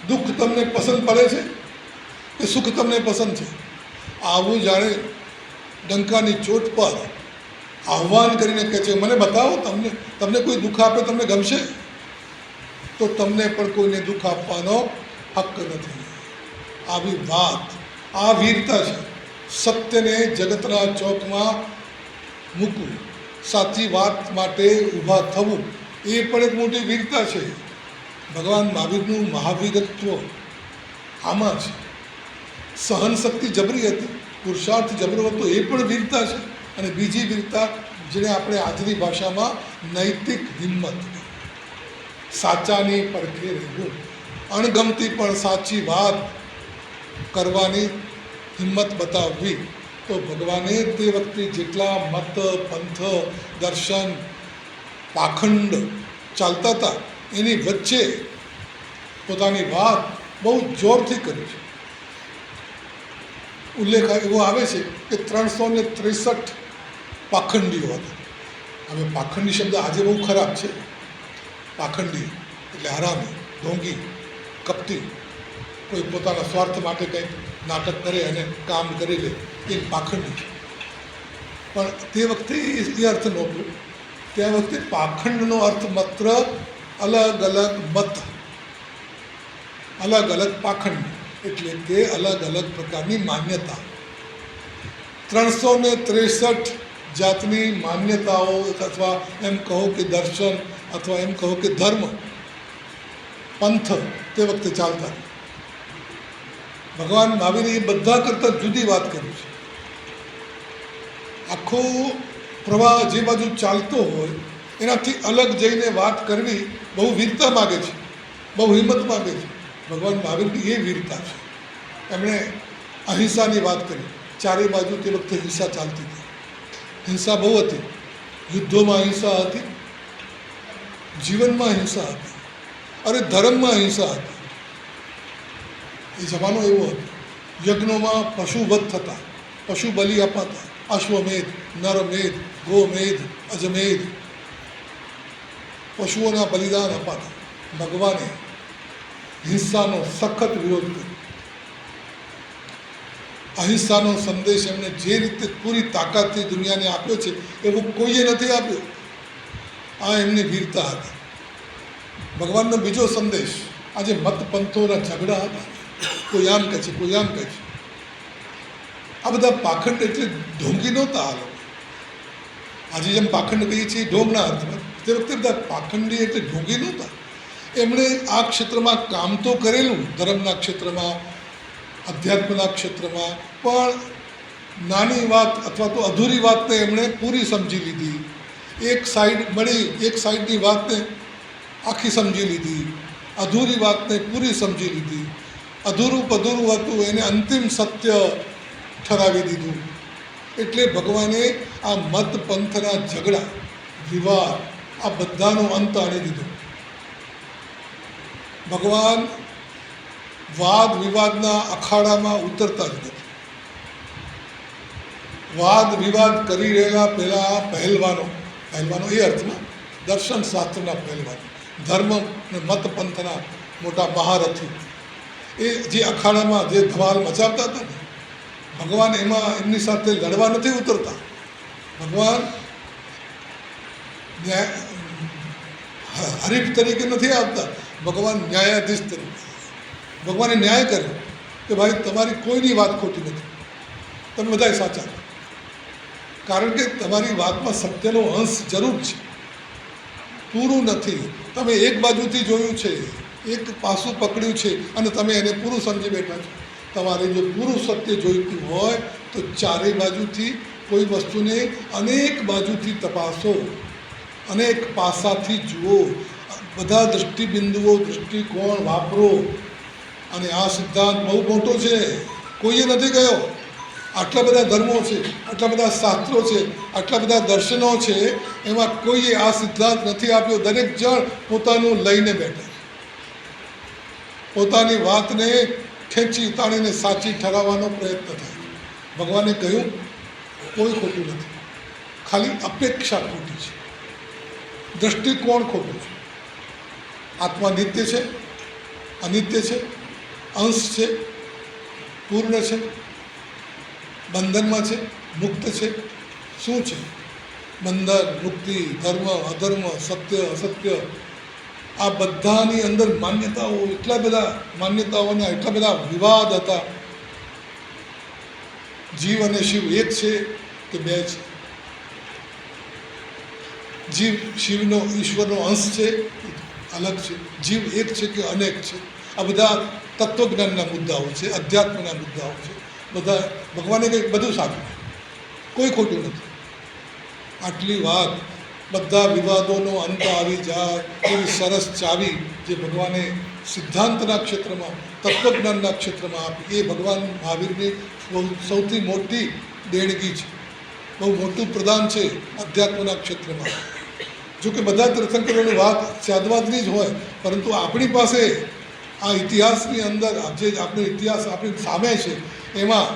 Speaker 1: દુઃખ તમને પસંદ પડે છે કે સુખ તમને પસંદ છે? આવું જાણે ડંકાની ચોટ પર આહ્વાન કરીને કહે છે, મને બતાવો, તમને કોઈ દુઃખ આપે તમને ગમશે? તો તમને પણ કોઈને દુઃખ આપવાનો હક્ક નથી. આવી વાત, આ વીરતા છે. સત્યને જગતના ચોકમાં મૂકવું, સાચી વાત માટે ઊભા થવું, એ પણ એક મોટી વીરતા છે. ભગવાન મહાવીરનું મહાવીરત્વ આમાં છે. સહન શક્તિ જબરી હતી, પુરુષાર્થ જબરો હતો, એ પણ વીરતા છે. અને બીજી વીરતા, જેને આપણે આજની ભાષામાં નૈતિક હિંમત, સાચાની પડખે રહેવું, અણગમતી પણ સાચી વાત કરવાની હિંમત બતાવવી. તો ભગવાને તે વખતે જેટલા મત, પંથ, દર્શન, પાખંડ ચાલતા હતા એની વચ્ચે પોતાની વાત બહુ જોરથી કરી છે. ઉલ્લેખ એવો આવે છે કે 363 પાખંડીઓ હતા. હવે પાખંડી શબ્દ આજે બહુ ખરાબ છે. પાખંડી એટલે હરામી, ઢોંગી, કપટી, કોઈ પોતાના સ્વાર્થ માટે કંઈક નાટક કરે અને કામ કરી લે, એ પાખંડી છે. પણ તે વખતે એ અર્થ નહોતું. તે વખતે પાખંડનો અર્થ માત્ર અલગ અલગ મત, અલગ અલગ પાખંડ, એટલે કે અલગ અલગ પ્રકારની માન્યતા. 363 જાતની માન્યતાઓ, અથવા એમ કહો કે દર્શન, અથવા એમ કહો કે ધર્મ, પંથ તે વખતે ચાલતા. ભગવાન મહાવીરે એ બધા કરતાં જુદી વાત કરી છે. આખો પ્રવાહ જે બાજુ ચાલતો હોય એનાથી અલગ જઈને વાત કરવી બહુ વીરતા માગે છે, બહુ હિંમત માગે છે. ભગવાન મહાવીરની એ વીરતા છે. એમણે અહિંસાની વાત કરી. ચારે બાજુ તે વખતે હિંસા ચાલતી હતી. હિંસા બહુ હતી. યુદ્ધોમાં હિંસા હતી, જીવનમાં હિંસા હતી, અરે ધર્મમાં હિંસા હતી. એ જમાનો એવો હતો. યજ્ઞોમાં પશુવધ થતા, પશુ બલિ અપાતા. અશ્વમેધ, નરમેધ, ગોમેધ, અજમેધ, પશુઓના બલિદાન અપાતા. ભગવાને હિંસાનો સખત વિરોધ કર્યો. અહિંસાનો સંદેશ એમણે જે રીતે પૂરી તાકાતથી દુનિયાને આપ્યો છે એવું કોઈએ નથી આપ્યો. આ એમની વીરતા હતી. ભગવાનનો બીજો સંદેશ, આજે મત પંથોના ઝઘડા હતા, કોઈ આમ કહે છે, કોઈ આમ કહે છે. આ બધા પાખંડ એટલે ઢોંગી નહોતા આ લોકો. આજે જેમ પાખંડ કહીએ છીએ ઢોંગના અર્થમાં, તે વખતે બધા પાખંડી એટલે ઢોંગી નહોતા. એમણે આ ક્ષેત્રમાં કામ તો કરેલું, ધર્મના ક્ષેત્રમાં, અધ્યાત્મના ક્ષેત્રમાં, પણ નાની વાત અથવા તો અધૂરી વાતને એમણે પૂરી સમજી લીધી. એક સાઈડ મળી, એક સાઈડની વાતને આખી સમજી લીધી, અધૂરી વાતને પૂરી સમજી લીધી. અધૂરું પધૂરું હતું એને અંતિમ સત્ય ઠરાવી દીધું. એટલે ભગવાને આ મત પંથના ઝઘડા, વિવાદ, આ બધાનો અંત આણી દીધો. ભગવાન વાદ વિવાદના અખાડામાં ઉતરતા જ નથી. વાદ વિવાદ કરી રહેલા પેલા પહેલવાનો, પહેલવાનો એ અર્થમાં દર્શન શાસ્ત્રના પહેલવાનો, ધર્મ અને મત પંથના મોટા મહારથી, એ જે અખાડામાં જે ધમાલ મચાવતા હતા ને, ભગવાન એમાં એમની સાથે લડવા નથી ઉતરતા. ભગવાન હરીફ તરીકે નથી આવતા. ભગવાન ન્યાયાધીશ તરીકે. ભગવાને ન્યાય કર્યો કે ભાઈ તમારી કોઈની વાત ખોટી નથી, તમે બધાય સાચા. કારણ કે તમારી વાતમાં સત્યનો અંશ જરૂર છે, પૂરું નથી. તમે એક બાજુથી જોયું છે, એક પાસું પકડ્યું છે અને તમે એને પૂરું સમજી બેઠા છો. તમારે જો પૂરું સત્ય જોઈતું હોય તો ચારે બાજુથી કોઈ વસ્તુને અનેક બાજુથી તપાસો, અનેક પાસાથી જુઓ, બધા દૃષ્ટિબિંદુઓ, દૃષ્ટિકોણ વાપરો. અને આ સિદ્ધાંત બહુ મોટો છે, કોઈએ નથી કહ્યો. આટલા બધા ધર્મો છે, આટલા બધા શાસ્ત્રો છે, આટલા બધા દર્શનો છે, એમાં કોઈએ આ સિદ્ધાંત નથી આપ્યો. દરેક જણ પોતાનું લઈને બેઠા, પોતાની વાતને ખેંચી તાણીને સાચી ઠરાવવાનો પ્રયત્ન થાય. ભગવાને કહ્યું કોઈ ખોટું નથી, ખાલી અપેક્ષા ખોટી છે, દૃષ્ટિકોણ ખોટું છે. આત્મા નિત્ય છે, અનિત્ય છે, અંશ છે, પૂર્ણ છે, બંધનમાં છે, મુક્ત છે. શું છે બંધન, મુક્તિ, ધર્મ, અધર્મ, સત્ય, અસત્ય, આ બધાની અંદર માન્યતાઓ, એટલા બધા માન્યતાઓના એટલા બધા વિવાદ હતા. જીવ અને શિવ એક છે કે બે છે? જીવ શિવનો, ઈશ્વરનો અંશ છે, અલગ છે. જીવ એક છે કે અનેક છે? આ બધા તત્વજ્ઞાનના મુદ્દાઓ છે, અધ્યાત્મના મુદ્દાઓ છે. બધા ભગવાને કંઈક બધું સાચું છે, કોઈ ખોટું નથી. આટલી વાત, બધા વિવાદોનો અંત આવી જાય એવી સરસ ચાવી જે ભગવાને સિદ્ધાંતના ક્ષેત્રમાં, તત્વજ્ઞાનના ક્ષેત્રમાં આપી, એ ભગવાન મહાવીરની સૌથી મોટી દેણગી છે, બહુ મોટું પ્રદાન છે અધ્યાત્મના ક્ષેત્રમાં. જોકે બધા તીર્થંકરોની વાત સ્યાદવાદની જ હોય, પરંતુ આપણી પાસે આ ઇતિહાસની અંદર જે આપણે ઇતિહાસ આપણી સામે છે, એમાં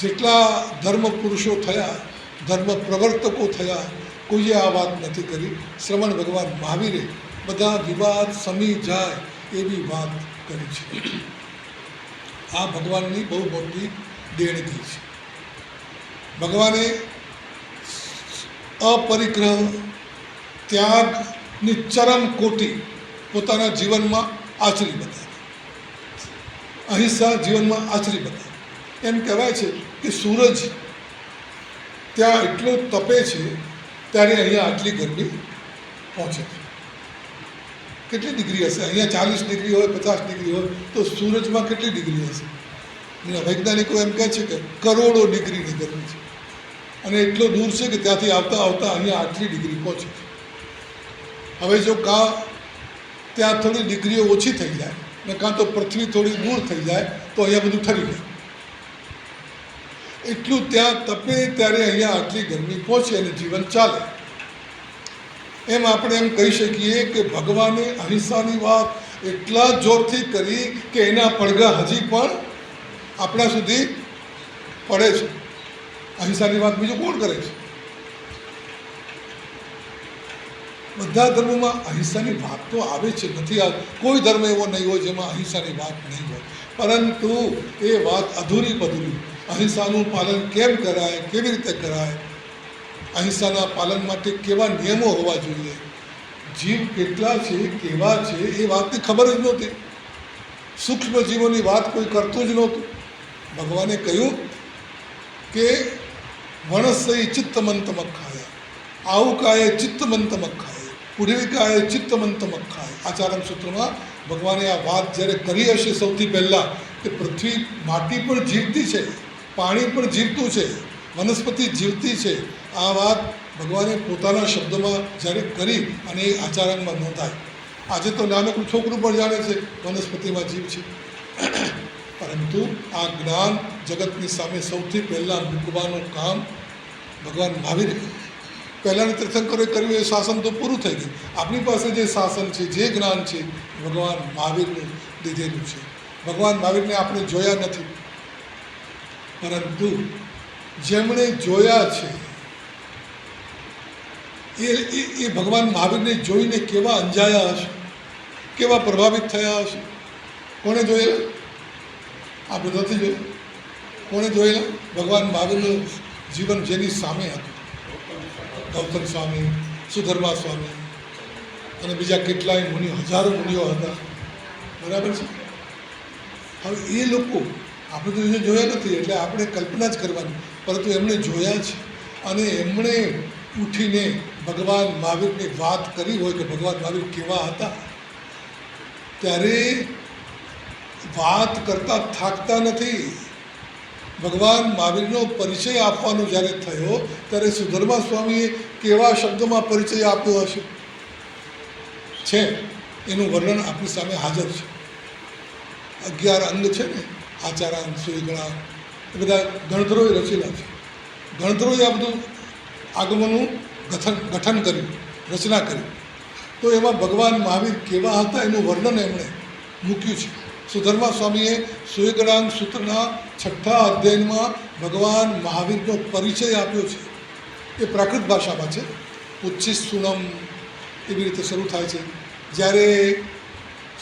Speaker 1: જેટલા ધર્મ પુરુષો થયા, ધર્મ પ્રવર્તકો થયા, કોઈએ આ વાત નથી કરી. શ્રમણ ભગવાન મહાવીરે બધા વિવાદ સમી જાય એવી વાત કરી છે. આ ભગવાનની બહુ મોટી દેણગી છે. ભગવાને અપરિગ્રહ, ત્યાગની ચરમ કોટી પોતાના જીવનમાં આચરી બતાવી, અહિંસા જીવનમાં આચરી બતાવી. એમ કહેવાય છે કે સૂરજ ત્યાં એટલો તપે છે ત્યારે અહીંયા આટલી ગરમી પહોંચે છે. કેટલી ડિગ્રી હશે? અહીંયા 40 ડિગ્રી હોય, 50 ડિગ્રી હોય, તો સૂરજમાં કેટલી ડિગ્રી હશે? વૈજ્ઞાનિકો એમ કહે છે કે કરોડો ડિગ્રીની ગરમી છે, અને એટલો દૂર છે કે ત્યાંથી આવતા આવતા અહીંયા આટલી ડિગ્રી પહોંચે છે. હવે જો ત્યાં થોડી ડિગ્રીઓ ઓછી થઈ જાય ને કાં તો પૃથ્વી થોડી દૂર થઈ જાય તો અહીંયા બધું ઠરી જાય. એટલું ત્યાં તપે ત્યારે અહીંયા આટલી ગરમી પહોંચે અને જીવન ચાલે. એમ આપણે એમ કહી શકીએ કે ભગવાને અહિંસાની વાત એટલા જોરથી કરી કે એના પડઘા હજી પણ આપણા સુધી પડે છે. અહિંસાની વાત બીજું કોણ કરે છે? બધા ધર્મોમાં અહિંસાની વાત તો આવે છે, નથી આવે. કોઈ ધર્મ એવો નહીં હોય જેમાં અહિંસાની વાત નહીં હોય, પરંતુ એ વાત અધૂરી પધૂરી. અહિંસાનું પાલન કેમ કરાય, કેવી રીતે કરાય, અહિંસાના પાલન માટે કેવા નિયમો હોવા જોઈએ, જીવ કેટલા છે, કેવા છે, એ વાતની ખબર જ નહોતી. સૂક્ષ્મ જીવોની વાત કોઈ કરતું જ નહોતું. ભગવાને કહ્યું કે વણસઈ ચિત્તમંતમખાય, આવુકાય ચિત્તમંતમખાય, પુઢવિકાય ચિત્તમંતમખાય. આચાર્ય સૂત્રમાં ભગવાને આ વાત જ્યારે કરી હશે સૌથી પહેલાં કે પૃથ્વી માટી પણ જીવતી છે, પાણી પણ જીવતું છે, વનસ્પતિ જીવતી છે, આ વાત ભગવાને પોતાના શબ્દોમાં જ્યારે કરી અને એ આચાર્યમાં નોંધાય. આજે તો નાનકડું છોકરું પણ જાણે છે વનસ્પતિમાં જીવ છે, પરંતુ આ જ્ઞાન જગતની સામે સૌથી પહેલાં મૂકવાનું કામ ભગવાન મહાવીરે કર્યું. પહેલાંના તીર્થંકરોએ કર્યું એ શાસન તો પૂરું થઈ ગયું. આપણી પાસે જે શાસન છે, જે જ્ઞાન છે, ભગવાન મહાવીરનું દીધેલું છે. ભગવાન મહાવીરને આપણે જોયા નથી, પરંતુ જેમણે જોયા છે એ ભગવાન મહાવીરને જોઈને કેવા અંજાયા હશે, કેવા પ્રભાવિત થયા હશે. કોણે જોયેલા? આપણે નથી જોયું. કોણે જોયેલા? ભગવાન મહાવીરનું જીવન જેની સામે હતું. ગૌતમ સ્વામી, સુધર્મા સ્વામી અને બીજા કેટલાય મુનિઓ, હજારો મુનિઓ હતા. બરાબર છે. હવે એ લોકો આપણે તો જોયા નથી, એટલે આપણે કલ્પના જ કરવાની, પરંતુ એમણે જોયા છે અને એમણે ઉઠીને ભગવાન મહાવીરની વાત કરી હોય કે ભગવાન મહાવીર કેવા હતા, ત્યારે વાત કરતાં થાકતા નથી. ભગવાન મહાવીરનો પરિચય આપવાનો જ્યારે થયો ત્યારે સુધર્મા સ્વામીએ કેવા શબ્દોમાં પરિચય આપ્યો હશે છે, એનું વર્ણન આપણી સામે હાજર છે. 11 અંગ છે ને, આચારાંગ, સુયગણા, એ બધા ગણધરોએ રચેલા છે. ગણધરોએ આ બધું આગમનું ગઠન કર્યું, રચના કરી. તો એમાં ભગવાન મહાવીર કેવા હતા એનું વર્ણન એમણે મૂક્યું છે. સુધર્મા સ્વામીએ સુયગણાંગ સૂત્રના 6થા અધ્યાયમાં ભગવાન મહાવીરનો પરિચય આપ્યો છે. એ પ્રાકૃત ભાષામાં છે. ઉચ્છિસ સુનમ એવી રીતે શરૂ થાય છે. જ્યારે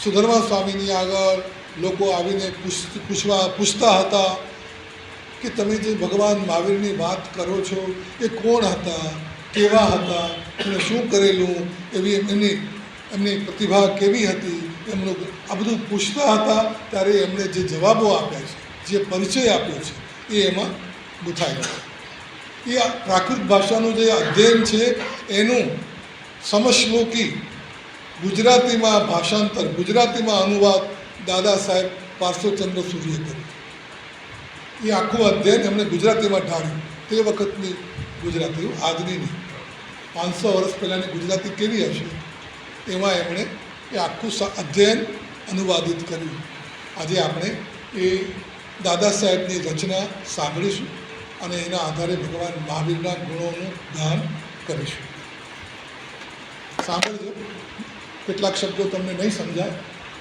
Speaker 1: સુધર્મા સ્વામીની આગળ લોકો આવીને પૂછતા હતા કે તમે જે ભગવાન મહાવીરની વાત કરો છો એ કોણ હતા, કેવા હતા, એમણે શું કરેલું, એવી એમની પ્રતિભા કેવી હતી, એમનું આ બધું પૂછતા હતા. ત્યારે એમણે જે જવાબો આપ્યા છે, જે પરિચય આપ્યો છે, એ એમાં ગુંથાયેલો. એ પ્રાકૃત ભાષાનું જે અધ્યયન છે એનું સમશ્લોકી ગુજરાતીમાં ભાષાંતર, ગુજરાતીમાં અનુવાદ દાદા સાહેબ પાર્શ્વચંદ્ર સૂર્યે કર્યું. એ આખું અધ્યયન એમણે ગુજરાતીમાં ઢાળ્યું. તે વખતની ગુજરાતી, આજની નહીં, 500 વર્ષ પહેલાંની ગુજરાતી કેવી હશે, એમાં એમણે એ આખું અધ્યયન અનુવાદિત કર્યું. આજે આપણે એ દાદા સાહેબની રચના સાંભળીશું અને એના આધારે ભગવાન મહાવીરના ગુણોનું ગાન કરીશું. સાંભળજો. કેટલાક શબ્દો તમને નહીં સમજાય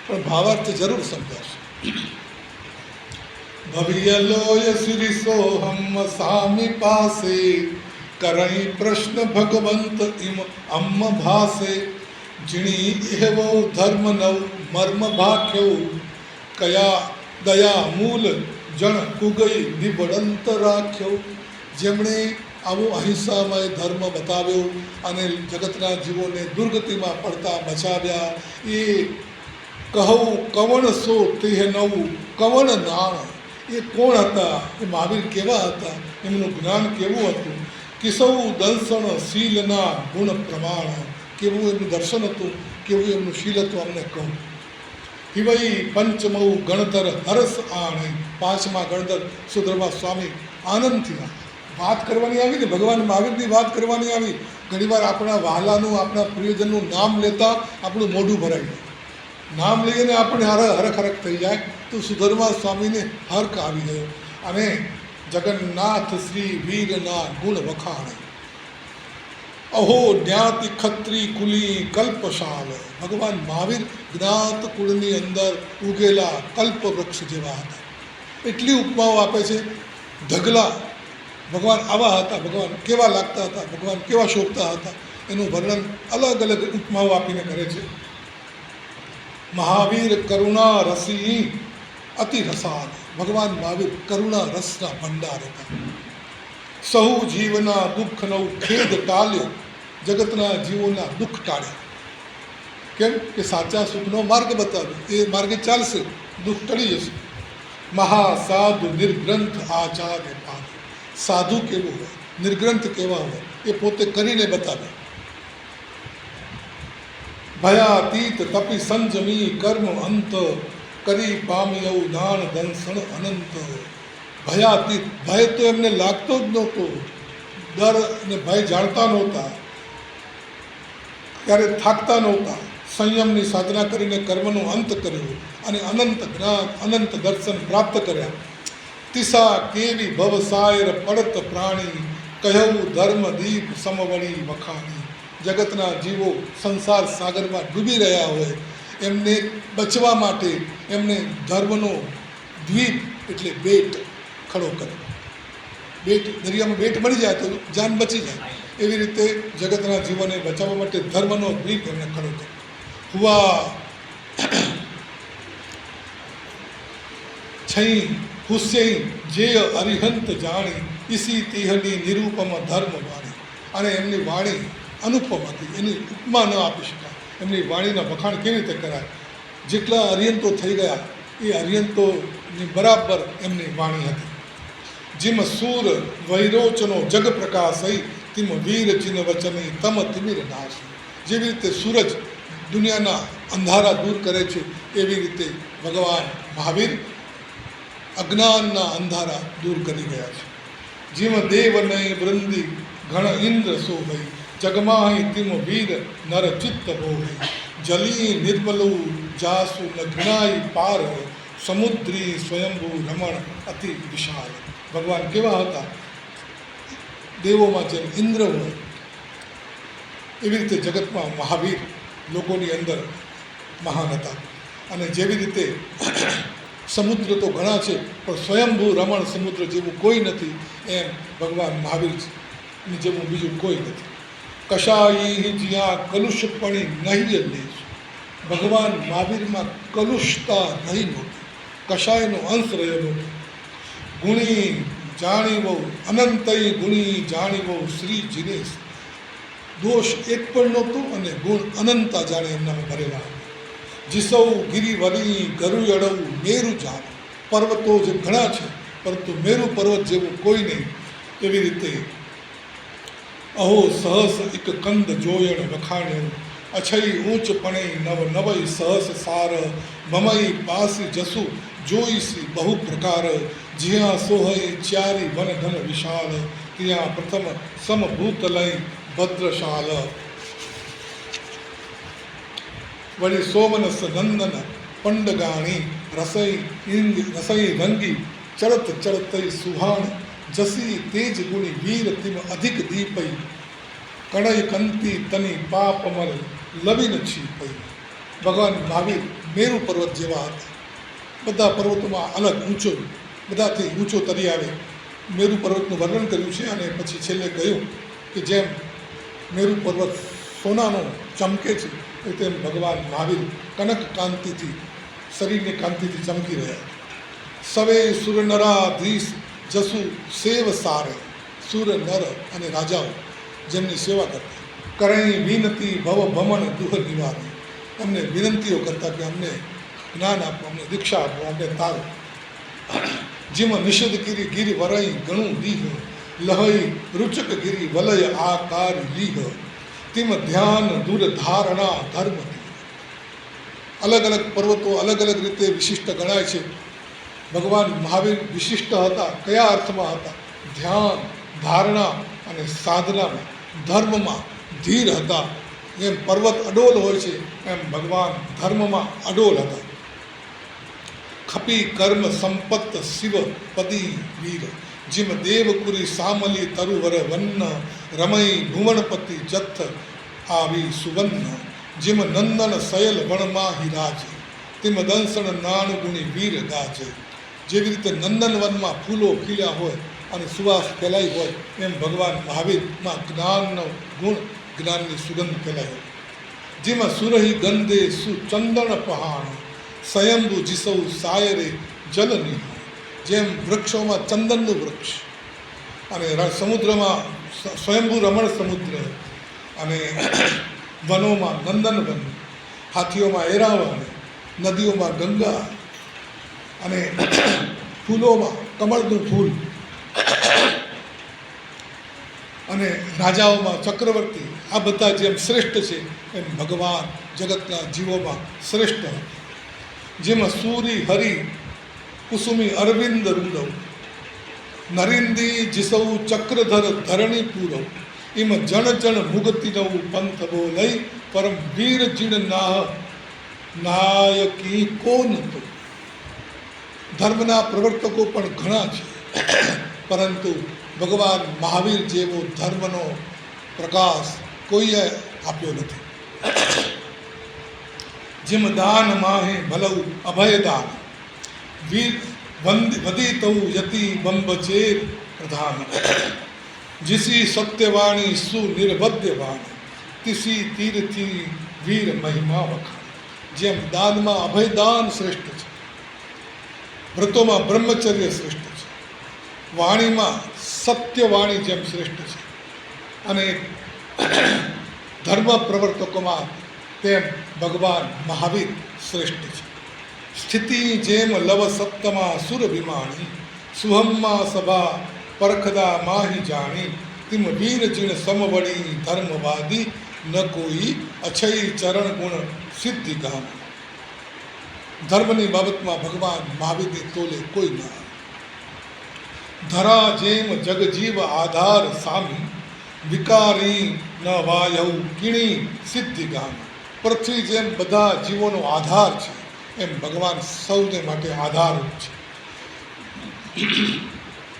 Speaker 1: પણ ભાવાર્થ જરૂર સમજાશે. ભવ્યલોય શ્રી સોહમ સામી પાસે કરઈ પ્રશ્ન ભગવંત ઇમ અમ્મ ભાસે જીણી એવો ધર્મ નવ મર્મ ભાખ્યો કયા દયા મૂલ જણ કુગઈ નિબળંત રાખ્યો. જેમણે આવો અહિંસામય ધર્મ બતાવ્યો અને જગતના જીવોને દુર્ગતિમાં પડતા બચાવ્યા. એ કહું કવણ સો તેહ નવું કવણ નાણ. એ કોણ હતા? એ મહાવીર કેવા હતા? એમનું જ્ઞાન કેવું હતું? કિસૌ દર્શન શીલના ગુણ પ્રમાણ. કેવું એમનું દર્શન હતું, કેવું એમનું શીલ હતું અમને કહું. હિવઈ પંચમૌ ગણધર હરસ આણે. પાંચમા ગણધર સુધર્મા સ્વામી આનંદથી વાત કરવાની આવી ને, ભગવાન મહાવીરની વાત કરવાની આવી. ઘણીવાર આપણા વહાલાનું, આપણા પ્રિયજનનું નામ લેતા આપણું મોઢું ભરાઈ જાય. નામ લઈને આપણે હરખ હરખ થઈ જાય. તો સુધર્મા સ્વામીને હર્ક આવી ગયો અને જગન્નાથ શ્રી વીરના ગુણ વખાણે. અહો જ્ઞાતિ ખત્રી કુલી કલ્પશાલ. ભગવાન મહાવીર જ્ઞાત કુળની અંદર ઉગેલા કલ્પ વૃક્ષ જેવા હતા. એટલી ઉપમાઓ આપે છે. ઢગલા ભગવાન આવા હતા, ભગવાન કેવા લાગતા હતા, ભગવાન કેવા શોભતા હતા, એનું વર્ણન અલગ અલગ ઉપમાઓ આપીને કરે છે. મહાવીર કરુણા રસી અતિ રસાલ. ભગવાન મહાવીર કરુણા રસના ભંડાર હતા. સહુ જીવના દુઃખ નવ ખેદ ટાલ્યો. જગતના જીવોના દુઃખ ટાળ્યા. કેમ કે સાચા સુખનો માર્ગ બતાવ્યો. એ માર્ગે ચાલશે, દુઃખ ટળી જશે. મહાસાધુ નિર્ગ્રંથ આચાર્ય પાદ. સાધુ કેવું હોય, નિર્ગ્રંથ કેવા હોય, એ પોતે કરીને બતાવે. ભયાતીત તપી સંજમી કર્મ અંત કરી પામ્યૌ દાન દંસણ અનંત. ભયાતીત, ભય તો એમને લાગતો જ નહોતો. ડર અને ભય જાણતા નહોતા, ત્યારે થાકતા નહોતા. સંયમની સાધના કરીને કર્મનો અંત કર્યો અને અનંત જ્ઞાન, અનંત દર્શન પ્રાપ્ત કર્યા. તિસા કેવી ભવસાયર પડત પ્રાણી કહ્યું ધર્મ દીપ સમવણી વખાણી. જગતના જીવો સંસાર સાગરમાં ડૂબી રહ્યા હોય, એમને બચવા માટે એમને ધર્મનો દ્વીપ એટલે બેટ ખડો કર્યો. બેટ, દરિયામાં બેટ મળી જાય તો જાન બચી જાય. એવી રીતે જગતના જીવોને બચાવવા માટે ધર્મનો દ્વીપ એમને ખડો કર્યો. હુઆ છઈ હુસૈન જે અરિહંત જાણી ઇસી તિહની નિરૂપમ ધર્મ વાણી. અને એમની વાણી અનુપમ હતી, એની ઉપમા ન આપી શકાય. એમની વાણીના વખાણ કેવી રીતે કરાય? જેટલા અરિયંતો થઈ ગયા એ અરિયંતોની બરાબર એમની વાણી હતી. જીમ સૂર વૈરોચનો જગ પ્રકાશઈ તિમ વીર ચિન વચની તમ તિમિર નાશ. જેવી રીતે સૂરજ દુનિયાના અંધારા દૂર કરે છે, એવી રીતે ભગવાન મહાવીર અજ્ઞાનના અંધારા દૂર કરી ગયા છે. જીમ દેવ નય વૃંદી ઘણ ઇન્દ્ર શોભઈ જગમાહી તિમ વીર નર ચિત્ત બોહઈ. જલી નિર્મલું જાસુ ન ઘૃણાઈ પાર સમુદ્રી સ્વયંભૂ રમણ અતિ વિશાળ. ભગવાન કેવા હતા? દેવોમાં જેમ ઇન્દ્ર હોય એવી રીતે જગતમાં મહાવીર લોકોની અંદર મહાન હતા. અને જેવી રીતે સમુદ્ર તો ઘણા છે પણ સ્વયંભૂ રમણ સમુદ્ર જેવું કોઈ નથી, એમ ભગવાન મહાવીરની જેવું બીજું કોઈ નથી. કશાયી જ્યાં કલુષપણી નહીં લેશ. ભગવાન મહાવીરમાં કલુષતા રહી નહોતી, કશાયનો અંશ રહ્યો નહોતો. ગુણી જાણીવો અનંતય ગુણી જાણીવો શ્રી જીનેશ. દોષ એક પણ નહોતો અને ગુણ અનંતા જાણે એમનામાં ભરેલા. જીસૌ ગિરિવરી ગરુયડવું મેરુ જાણ. પર્વતો જે ઘણા છે પરંતુ મેરુ પર્વત જેવું કોઈ નહીં. એવી રીતે અહો સહસ એક કંદ જોયણ વખાણ્યો. અછઈ ઊંચ પણે નવ નવઈ સહસ સાર મમઈ પાસી જસુ જોઈસી બહુ પ્રકાર. જ્યાં સોહય ચારી વન ધન વિશાળ ત્યાં પ્રથમ સમભૂત લઈ ભદ્રશાલ. વળી સોમનસ નંદન પંડગાણી રસઈ ઇંગ રસઈ રંગી ચડત ચડતઈ સુહાણ જસી તેજ ગુણી વીર તિમ અધિક દીપઈ કણઈ કંતી તની પાપમલ લવિન છીપઈ. ભગવાન મહાવીર મેરુ પર્વત જેવા હતા. બધા પર્વતોમાં અલગ ઊંચો, બધાથી ઊંચો તરી આવે. મેરુ પર્વતનું વર્ણન કર્યું છે અને પછી છેલ્લે કહ્યું કે જેમ મેરુ પર્વત સોનાનો ચમકે છે તેમ ભગવાન મહાવીર કનક કાંતિથી, શરીરની કાંતિથી ચમકી રહ્યા. સવે સુર નરાધીશ જસુ સેવ સારે. સુર નર અને રાજાઓ જેમની સેવા કરતા. કરઈ વિનતી ભવ ભમણ દુઃખ નિવારે. અમને વિનંતીઓ કરતા કે અમને જ્ઞાન આપો, અમને દીક્ષા આપો, અમને તારો. જેમાં નિષેધ ગીરી ગીરી વરઈ ગણું દીહ લહઈ રૂચક ગીરી વલય આકાર લીહ તેમ ધ્યાન દૂર ધારણા ધર્મ. અલગ અલગ પર્વતો અલગ અલગ રીતે વિશિષ્ટ ગણાય છે. ભગવાન મહાવીર વિશિષ્ટ હતા. કયા અર્થમાં હતા? ધ્યાન, ધારણા અને સાધનામાં, ધર્મમાં ધીર હતા. જેમ પર્વત અડોલ હોય છે એમ ભગવાન ધર્મમાં અડોલ હતા. ખપી કર્મ સંપત્ત શિવ પદી વીર જીમ દેવકુરી સામલી તરુવર વન્ન રમઈ ભુવનપતિ જથ આવી સુવન્ન જીમ નંદન સયલ વણમાં હિરાજે તેમ દંસણ નાણ ગુણી વીર ગાજે. જેવી રીતે નંદનવનમાં ફૂલો ખીલ્યા હોય અને સુવાસ ફેલાઈ હોય એમ ભગવાન મહાવીરમાં જ્ઞાનનો ગુણ, જ્ઞાનની સુગંધ ફેલાઈ હોય. જેમાં સુરહી ગંધે સુચંદન પહાણ સ્વયંભુ જીસૌ સાયરે જલની. જેમ વૃક્ષોમાં ચંદનનું વૃક્ષ અને સમુદ્રમાં સ્વયંભુ રમણ સમુદ્ર અને વનોમાં નંદનવન, હાથીઓમાં એરાવન, નદીઓમાં ગંગા અને ફૂલોમાં કમળનું ફૂલ અને રાજાઓમાં ચક્રવર્તી. આ બધા જેમ શ્રેષ્ઠ છે એમ ભગવાન જગતના જીવોમાં શ્રેષ્ઠ. જેમાં સૂરી હરિ કુસુમી અરવિંદ રૂડવ નરિંદી જીસૌ ચક્રધર ધરણી પૂરવ એમ જણ જણ મુગતિ નવું પંથ બોલઈ પરમ વીર જીણ નાહ નાયકી કોન તો. ધર્મના પ્રવર્તકો પણ ઘણા છે, પરંતુ ભગવાન મહાવીર જેવો ધર્મનો પ્રકાશ કોઈએ આપ્યો નથી. જેમ દાન માહે ભલવ અભયદાન વીર વદી તૌ યતિ બંબચેર પ્રધાન જીસી સત્યવાણી સુનિર્વદ્યવાણી તિસી તીર્થી વીર મહિમા વખાણ. જેમ દાનમાં અભયદાન શ્રેષ્ઠ છે, વ્રતોમાં બ્રહ્મચર્ય શ્રેષ્ઠ છે, વાણીમાં સત્યવાણી જેમ શ્રેષ્ઠ છે અને ધર્મ પ્રવર્તકોમાં તેમ ભગવાન મહાવીર શ્રેષ્ઠ છે. સ્થિતિ જેમ લવ સપ્તમાં સુર વિમાણી સુહમમાં સભા પરખદા માહી જાણી તિમ વીર જીણ સમવડી ધર્મવાદી ન કોઈ અછય ચરણ ગુણ સિદ્ધિ ગામ. ધર્મની બાબતમાં ભગવાન મહાવીરની તોલે કોઈ ન આવે. ધરા જેમ જગજીવ આધાર સામી વિકારી ન વાયૌ કિણી સિદ્ધિ ગામ. પૃથ્વી જેમ બધા જીવોનો આધાર છે એમ ભગવાન સૌને માટે આધારરૂપ છે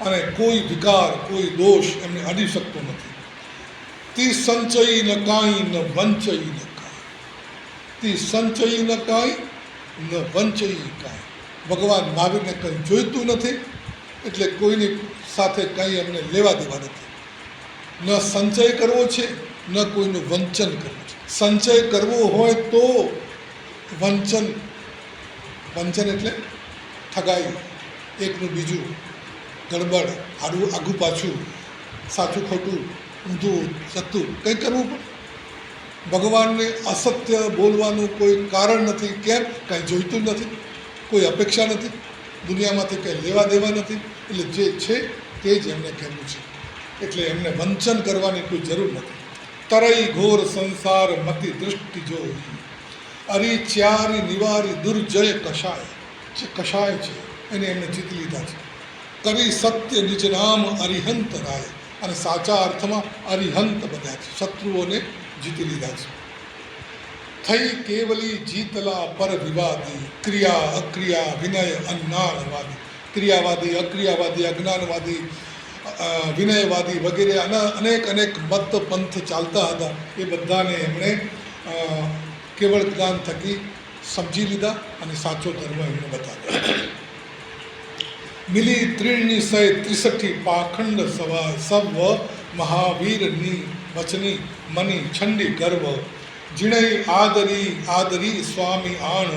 Speaker 1: અને કોઈ વિકાર, કોઈ દોષ એમને અડી શકતો નથી. તી સંચયી ન કાંઈ ન વંચયી ન કાંઈ. તી સંચયી ન કાંઈ ન વંચયી કાંઈ. ભગવાન મહાવીરને કંઈ જોઈતું નથી, એટલે કોઈની સાથે કંઈ એમને લેવા દેવા નથી. ન સંચય કરવો છે, ન કોઈનું વંચન કરવું છે. સંચય કરવો હોય તો વંચન, વંચન એટલે ઠગાઈ, એકનું બીજું, ગડબડ, આગું પાછું, સાચું ખોટું, ઊંધું સત્તું કંઈ કરવું પડે. ભગવાનને અસત્ય બોલવાનું કોઈ કારણ નથી. કેમ? કાંઈ જોઈતું નથી, કોઈ અપેક્ષા નથી, દુનિયામાંથી કંઈ લેવા દેવા નથી. એટલે જે છે તે જ એમને કહેવું છે, એટલે એમને વંચન કરવાની કોઈ જરૂર નથી. તરઈ ઘોર સંસાર મતિ દૃષ્ટિ જોઈ અરી ચ્યારી નિવારી દુર્જય કષાય. જે કષાય છે એને એમને જીતી લીધા છે. કરી સત્ય નિજ નામ અરિહંત રાય. અને સાચા અર્થમાં અરિહંત બન્યા છે, શત્રુઓને જીતી લીધા છે. થઈ કેવલી જીતલા પર વિવાદી, ક્રિયા અક્રિયા વિનય અજ્ઞાનવાદી. ક્રિયાવાદી, અક્રિયાવાદી, અજ્ઞાનવાદી, વિનયવાદી વગેરે અનેક મત પંથ ચાલતા હતા. એ બધાને એમણે કેવળ જ્ઞાન થકી સમજી લીધા અને સાચો ધર્મ એમને બતાવ્યો. મિલી ત્રીણની સય 63 પાખંડ સવા સવ મહાવીરની વચની મની છંડી ગર્વ. જીણઈ આદરી સ્વામી આણ,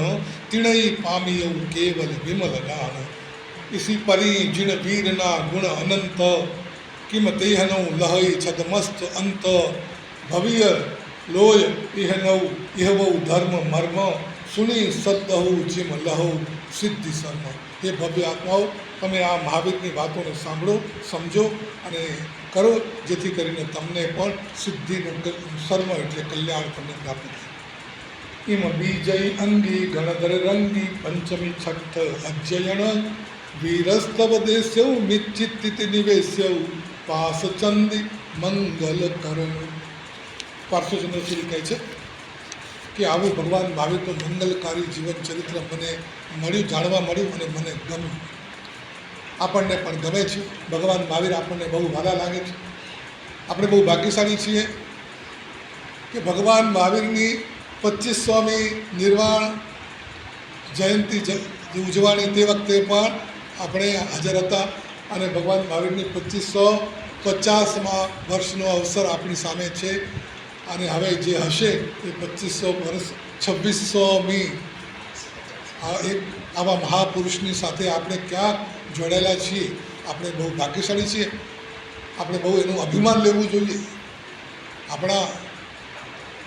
Speaker 1: તીણઈ પામિયઉ કેવલ વિમલ ગાણ. ઇસી પરી જીણ વીરના ગુણ અનંત, કિમ તેહનૌ લહઈ છદમસ્ત અંત. ભવ્ય લોય ઇહવૌ ધર્મ મર્મ, સુની સદહુ જીમ લહૌ સિદ્ધિ સર્મ. હે ભવ્ય આત્માઓ, તમે આ મહાવીરની વાતોને સાંભળો, સમજો અને કરો, જેથી કરીને તમને પણ સિદ્ધિનું સર્મ એટલે કલ્યાણ તમને પ્રાપ્ત થાય. ઇમ બીજય અંગી ગણધર રંગી પંચમી છઠ્ઠ અજ્જયણ, વીરસ્તવ દેશ્યૌ મિચ્છિત નિવેશ્યૌ પાસચંદી મંગલ કરણ. પાર્શ્વચંદ્રશ્રી કહે છે કે આવું ભગવાન મહાવીરનું મંગલકારી જીવન ચરિત્ર મને મળ્યું, જાણવા મળ્યું અને મને ગમ્યું. આપણને પણ ગમે છે. ભગવાન મહાવીર આપણને બહુ વાલા લાગે છે. આપણે બહુ ભાગ્યશાળી છીએ કે ભગવાન મહાવીરની 25મી નિર્વાણ જયંતિ ઉજવાણી તે વખતે પણ આપણે હાજર હતા અને ભગવાન મહાવીરની 2550મા વર્ષનો અવસર આપણી સામે છે. અને હવે જે હશે એ 2500 વર્ષ 2600મી આવા મહાપુરુષની સાથે આપણે ક્યાં જોડાયેલા છીએ. આપણે બહુ ભાગ્યશાળી છીએ. આપણે બહુ એનું અભિમાન લેવું જોઈએ. આપણા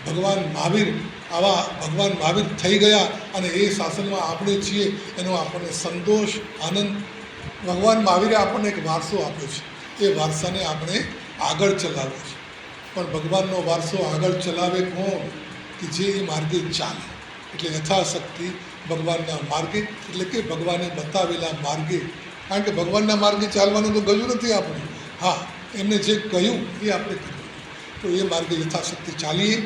Speaker 1: ભગવાન મહાવીર આવા ભગવાન મહાવીર થઈ ગયા અને એ શાસનમાં આપણે છીએ, એનો આપણને સંતોષ, આનંદ. ભગવાન મહાવીરે આપણને એક વારસો આપ્યો છે. એ વારસાને આપણે આગળ ચલાવવો છે. પણ ભગવાનનો વારસો આગળ ચલાવે કોણ? કે જે એ માર્ગે ચાલે. એટલે યથાશક્તિ ભગવાનના માર્ગે, એટલે કે ભગવાને બતાવેલા માર્ગે. કારણ કે ભગવાનના માર્ગે ચાલવાનું તો ગયું નથી આપણે. હા, એમને જે કહ્યું એ આપણે કર્યું. તો એ માર્ગે યથાશક્તિ ચાલીએ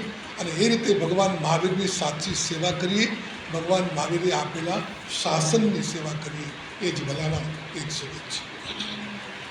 Speaker 1: અને એ રીતે ભગવાન મહાવીરની સાચી સેવા કરીએ. ભગવાન મહાવીરે આપેલા શાસનની સેવા કરીએ. એ જ ભલામણ, એ જ શુભેચ્છા.